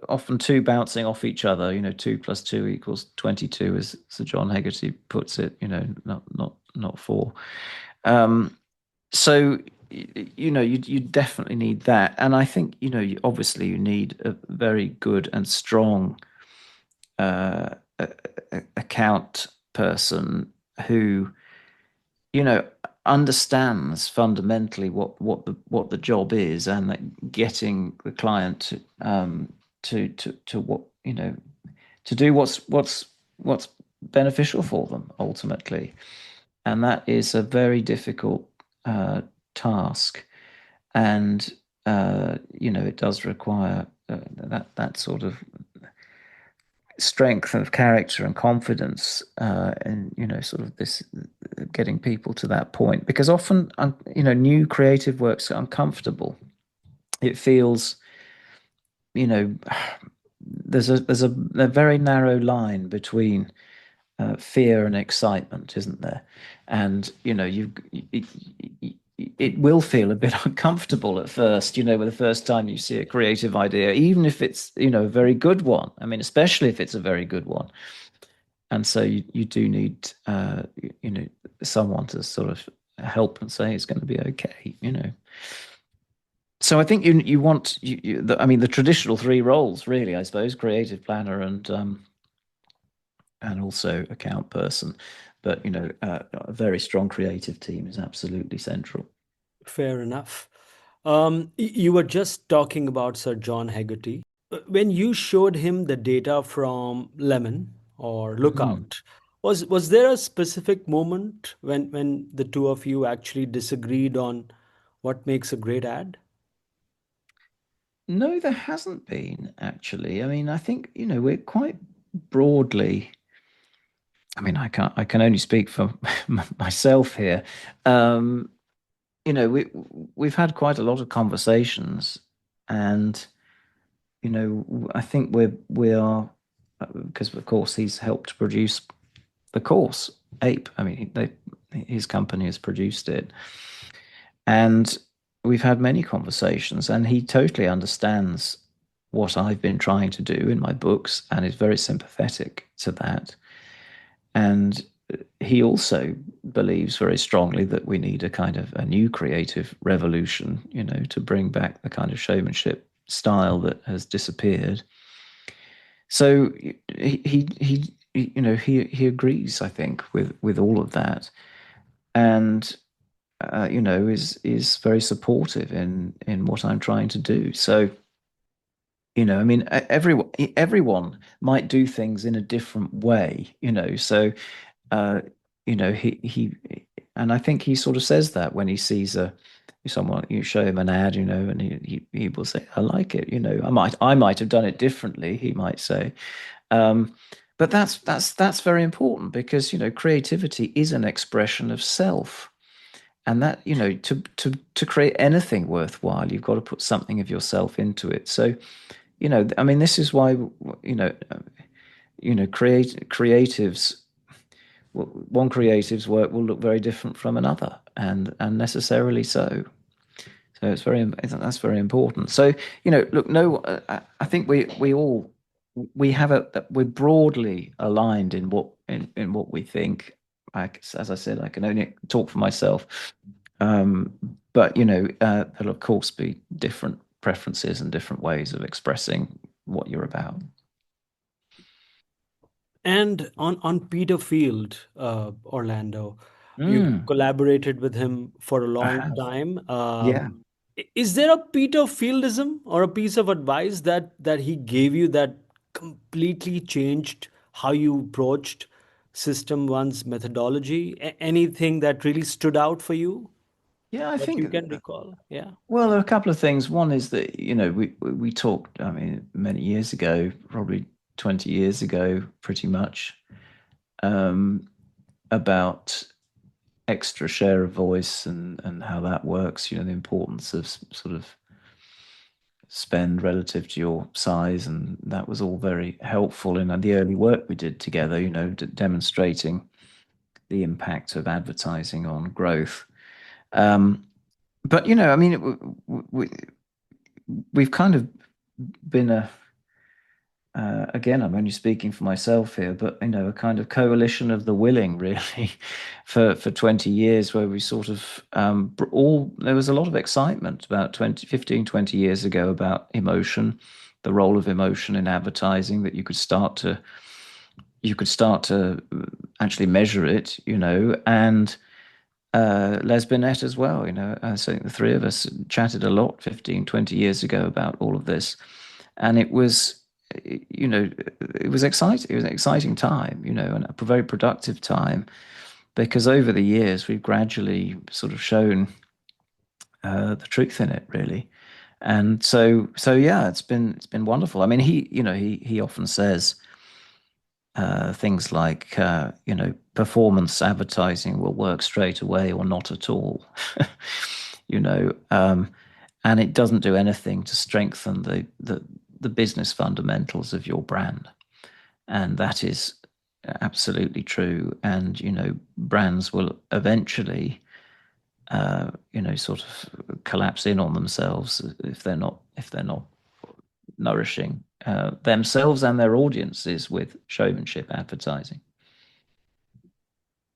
often two bouncing off each other. 2 plus 2 equals 22, as Sir John Hegarty puts it. Not four. Um, so you definitely need that, and I think obviously you need a very good and strong uh, account person who you know understands fundamentally what the job is, and that getting the client to what to do what's beneficial for them ultimately, and that is a very difficult task, and it does require that sort of strength of character and confidence, and sort of this getting people to that point, because often new creative works are uncomfortable. It feels you know there's a very narrow line between fear and excitement, isn't there? And it will feel a bit uncomfortable at first, with the first time you see a creative idea, even if it's a very good one. I mean, especially if it's a very good one. And so you do need someone to sort of help and say it's going to be okay. So I think you want I mean the traditional three roles really, I suppose: creative, planner, and also account person. But a very strong creative team is absolutely central. Fair enough. You were just talking about Sir John Hegarty. When you showed him the data from Lemon or Hmm. Lookout, was there a specific moment when the two of you actually disagreed on what makes a great ad? No, there hasn't been actually. I mean, I think we're quite broadly. I mean, I can only speak for myself here. Um, we've had quite a lot of conversations, and I think we are, because of course he's helped produce the course Ape. I mean, his company has produced it, and we've had many conversations, and he totally understands what I've been trying to do in my books and is very sympathetic to that. And he also believes very strongly that we need a kind of a new creative revolution, to bring back the kind of showmanship style that has disappeared. So he agrees, I think, with all of that, and is very supportive in what I'm trying to do. So I mean, everyone might do things in a different way. So uh, he And I think he sort of says that when he sees a someone, you show him an ad, and he will say, I like it, I might have done it differently, he might say. Um, but that's very important because, creativity is an expression of self. And that, to create anything worthwhile, you've got to put something of yourself into it. So, I mean, this is why, creatives, one creative's work will look very different from another, and necessarily so. So that's very important. So, look, no, I think we have we're broadly aligned in what we think. As I said, I can only talk for myself. Um, but there'll of course be different preferences and different ways of expressing what you're about. And on Peter Field, Orlando, you've Mm, collaborated with him for a I long have. time. Yeah. Is there a Peter Fieldism or a piece of advice that he gave you that completely changed how you approached System One's methodology? Anything that really stood out for you Yeah, I that think, you can recall? Yeah. well, there are a couple of things. One is that, we talked, I mean, many years ago, probably 20 years ago, pretty much, um, about extra share of voice and how that works, the importance of sort of spend relative to your size. And that was all very helpful in the early work we did together, demonstrating the impact of advertising on growth. Um, but, I mean, we've kind of been again, I'm only speaking for myself here, but a kind of coalition of the willing, really, for 20 years, where we sort of all there was a lot of excitement about 15, 20 years ago about emotion, the role of emotion in advertising, that you could start to actually measure it, and Les Binet as well. I think the three of us chatted a lot 15, 20 years ago about all of this. And you know, it was exciting. It was an exciting time, and a very productive time because over the years we've gradually sort of shown the truth in it, really. And so yeah, it's been wonderful. I mean, he often says things like, performance advertising will work straight away or not at all, you know, um, and it doesn't do anything to strengthen the business fundamentals of your brand. And that is absolutely true. And, brands will eventually, sort of collapse in on themselves if they're not nourishing themselves and their audiences with showmanship advertising.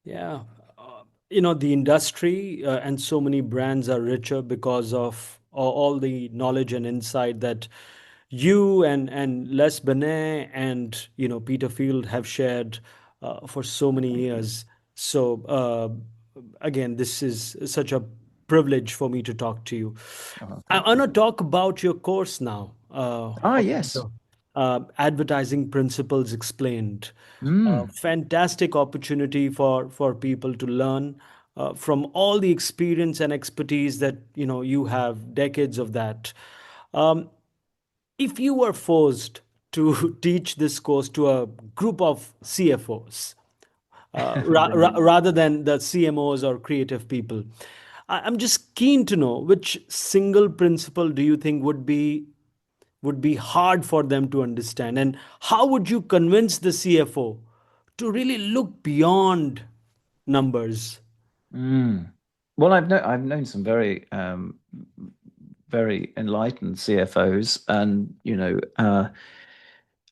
Yeah. The industry and so many brands are richer because of all the knowledge and insight that you and Les Benet and Peter Field have shared for so many years. So again, this is such a privilege for me to talk to you. Oh, I thank want you. to talk about your course now, Ah, yes. Orlando. Advertising Principles Explained. Mm, Fantastic opportunity for people to learn from all the experience and expertise that you have, decades of that. Um, if you were forced to teach this course to a group of CFOs, right. rather than the CMOs or creative people, I'm just keen to know which single principle do you think would be hard for them to understand, and how would you convince the CFO to really look beyond numbers? Mm. Well, I've known some very enlightened CFOs, and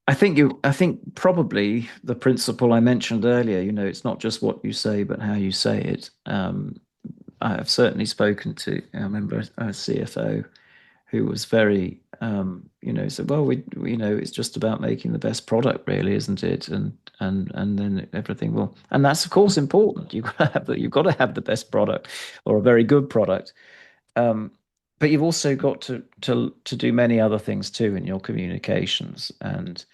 I think probably the principle I mentioned earlier. It's not just what you say, but how you say it. I've certainly spoken to. I remember a CFO who was very, said, well, it's just about making the best product, really, isn't it? And then everything will, and that's of course important. You've got to have the best product or a very good product. Um, but you've also got to do many other things too in your communications and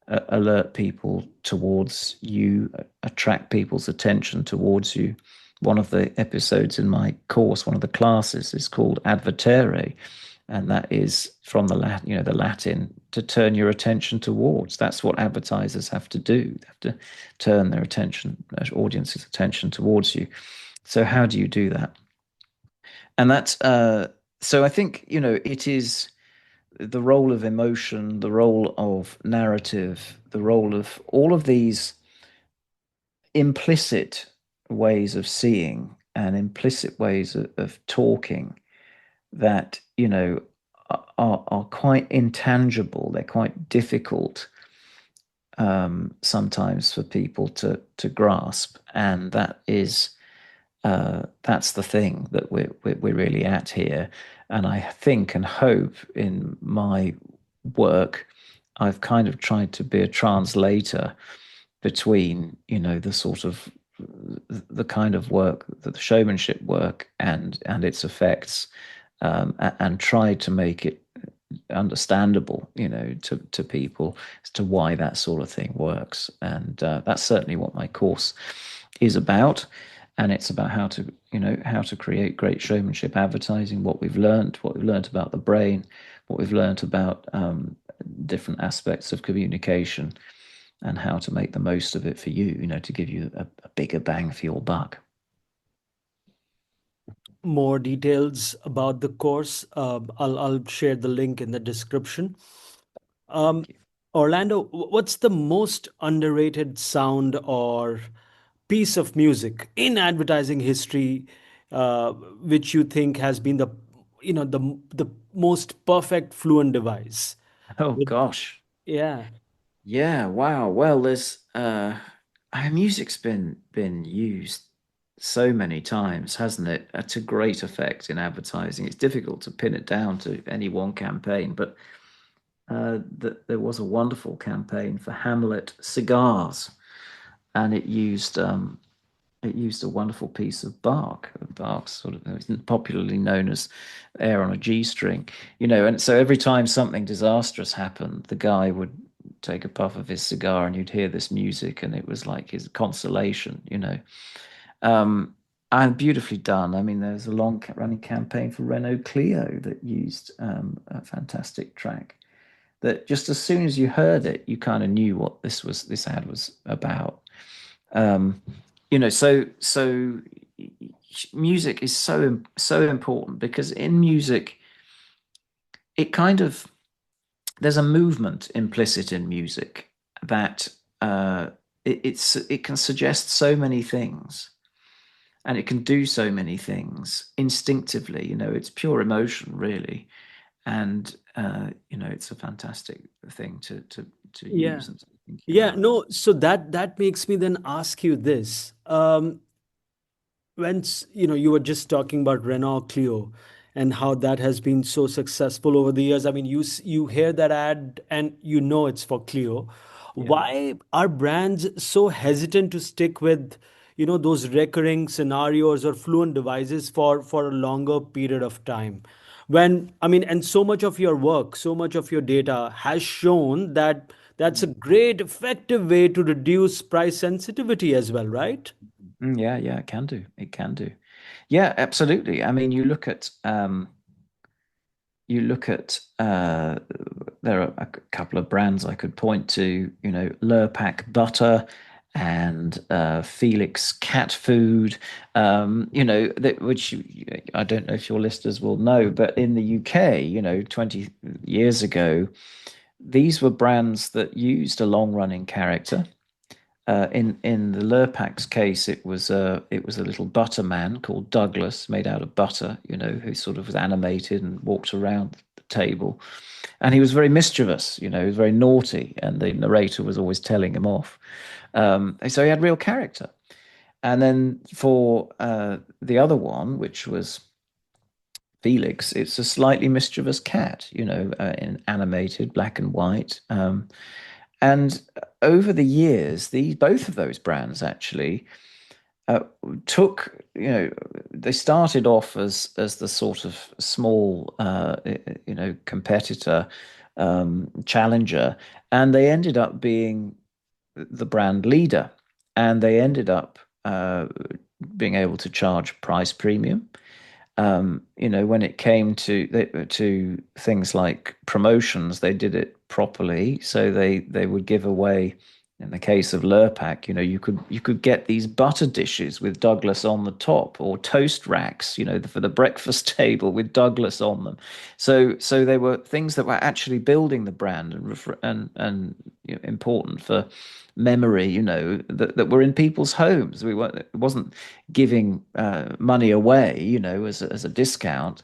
alert people towards you, attract people's attention towards you, one of the episodes in my course, one of the classes, is called advertere, and that is from the Latin to turn your attention towards. That's what advertisers have to do. They have to turn their attention, audience's attention towards you. So how do you do that? And that's so I think, it is the role of emotion, the role of narrative, the role of all of these implicit ways of seeing and implicit ways of talking that, are quite intangible. They're quite difficult sometimes for people to grasp, and that's the thing that we're really at here. And I think and hope in my work, I've kind of tried to be a translator between, the sort of the kind of work, the showmanship work, and its effects, and tried to make it understandable, to people as to why that sort of thing works. And that's certainly what my course is about. And it's about how to create great showmanship advertising, what we've learned about the brain, what we've learned about different aspects of communication, and how to make the most of it for you, to give you a bigger bang for your buck. More details about the course, I'll share the link in the description. Um, Thank you. Orlando, what's the most underrated sound or piece of music in advertising history, which you think has been the most perfect fluent device? Oh With- gosh. Yeah. Yeah, wow. Well, there's music's been used so many times, hasn't it? To great effect in advertising. It's difficult to pin it down to any one campaign, but there was a wonderful campaign for Hamlet cigars, and it used a wonderful piece of Bach. Bach's sort of popularly known as Air on a G string, and so every time something disastrous happened, the guy would take a puff of his cigar and you'd hear this music, and it was like his consolation. Um, and beautifully done. I mean, there's a long running campaign for Renault Clio that used a fantastic track that just as soon as you heard it, you kind of knew what this ad was about. Um, so music is so important because in music, it kind of there's a movement implicit in music that it can suggest so many things, and it can do so many things instinctively. It's pure emotion, really, and it's a fantastic thing to Yeah. use and to be thinking Yeah. about. No, so that makes me then ask you this. You were just talking about Renault Clio and how that has been so successful over the years. I mean, you hear that ad and you know it's for Clio. Yeah. Why are brands so hesitant to stick with those recurring scenarios or fluent devices for a longer period of time? When I mean, and so much of your work, so much of your data has shown that that's a great effective way to reduce price sensitivity as well, right? Yeah, yeah, it can do. It can do. Yeah, absolutely. I mean, you look at there are a couple of brands I could point to, Lurpak butter and Felix cat food, which I don't know if your listeners will know, but in the UK, 20 years ago, these were brands that used a long-running character. In the Lurpak's case, it was a little butter man called Douglas, made out of butter, who sort of was animated and walked around the table, and he was very mischievous, he was very naughty, and the narrator was always telling him off. So he had real character. And then for the other one, which was Felix, it's a slightly mischievous cat, in animated black and white. And over the years, both of those brands actually uh, took, they started off as the sort of small, competitor, challenger, and they ended up being the brand leader, and they ended up being able to charge price premium. When it came to things like promotions, they did it properly. So they would give away, in the case of Lurpak, you could get these butter dishes with Douglas on the top, or toast racks, for the breakfast table with Douglas on them. So they were things that were actually building the brand and important for memory, that were in people's homes. It wasn't giving money away, as a discount.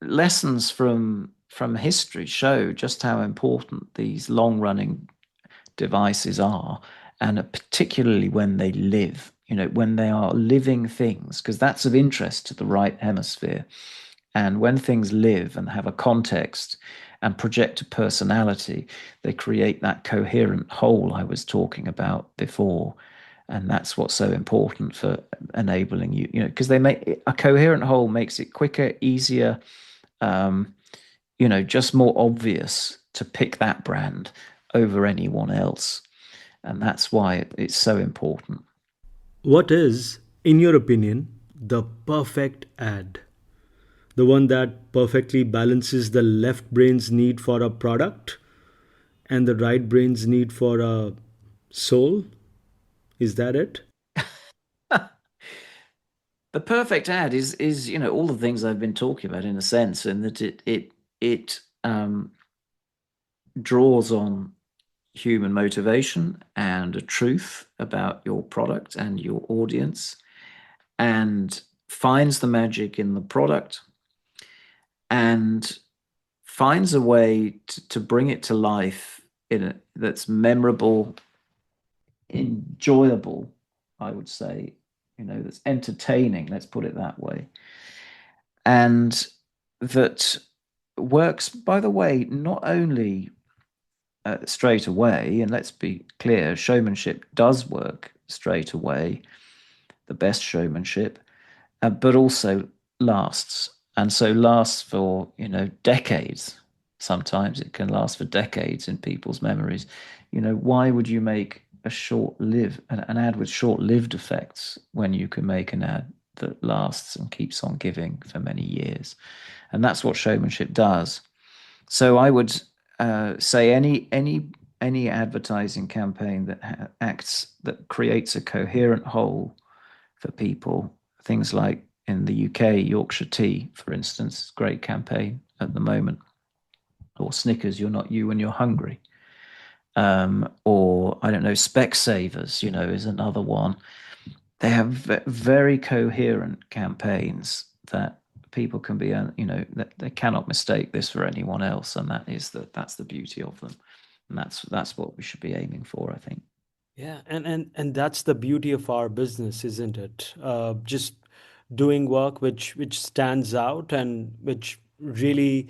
Lessons from history show just how important these long-running devices are, and particularly when they live, when they are living things, because that's of interest to the right hemisphere. And when things live and have a context and project a personality, they create that coherent whole I was talking about before. And that's what's so important for enabling you, because a coherent whole makes it quicker, easier, just more obvious to pick that brand over anyone else. And that's why it's so important. What is, in your opinion, the perfect ad? The one that perfectly balances the left brain's need for a product and the right brain's need for a soul? Is that it? The perfect ad is all the things I've been talking about, in a sense, in that it draws on human motivation and a truth about your product and your audience, and finds the magic in the product, and finds a way to bring it to life that's memorable, enjoyable, I would say, that's entertaining, let's put it that way. And that works, by the way, not only straight away, and let's be clear, showmanship does work straight away, the best showmanship, but also lasts. And so lasts for, decades. Sometimes it can last for decades in people's memories. Why would you make an ad with short-lived effects when you can make an ad that lasts and keeps on giving for many years? And that's what showmanship does. So I would say any advertising campaign that creates a coherent whole for people, things like in the UK, Yorkshire Tea, for instance, great campaign at the moment, or Snickers, you're not you when you're hungry. Or, I don't know, Specsavers, is another one. They have very coherent campaigns that people can be, that they cannot mistake this for anyone else. And that's the beauty of them. And that's what we should be aiming for, I think. Yeah, and that's the beauty of our business, isn't it? Just doing work which stands out and which really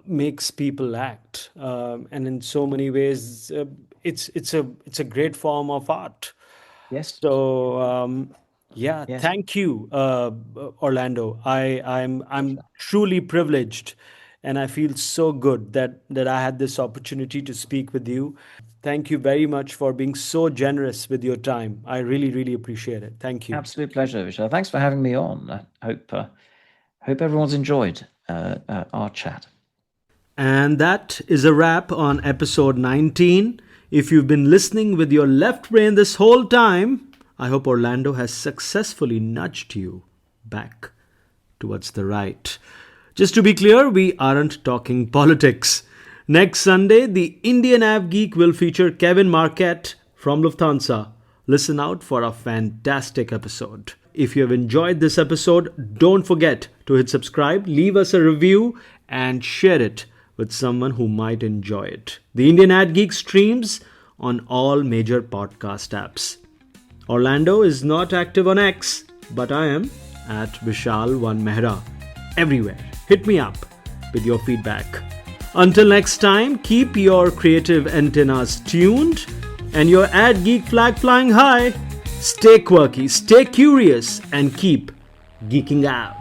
makes people act. And in so many ways, it's a great form of art. Yes. So yeah, Yes. thank you, Orlando. I'm truly privileged, and I feel so good that I had this opportunity to speak with you. Thank you very much for being so generous with your time. I really, really appreciate it. Thank you. Absolute pleasure, Vishal. Thanks for having me on. I hope everyone's enjoyed our chat. And that is a wrap on episode 19. If you've been listening with your left brain this whole time, I hope Orlando has successfully nudged you back towards the right. Just to be clear, we aren't talking politics. Next Sunday, the Indian AdGeek will feature Kevin Marquette from Lufthansa. Listen out for a fantastic episode. If you have enjoyed this episode, don't forget to hit subscribe, leave us a review, and share it with someone who might enjoy it. The Indian AdGeek streams on all major podcast apps. Orlando is not active on X, but I am at Vishal1 Mehra. Everywhere. Hit me up with your feedback. Until next time, keep your creative antennas tuned and your AdGeek flag flying high. Stay quirky, stay curious, and keep geeking out.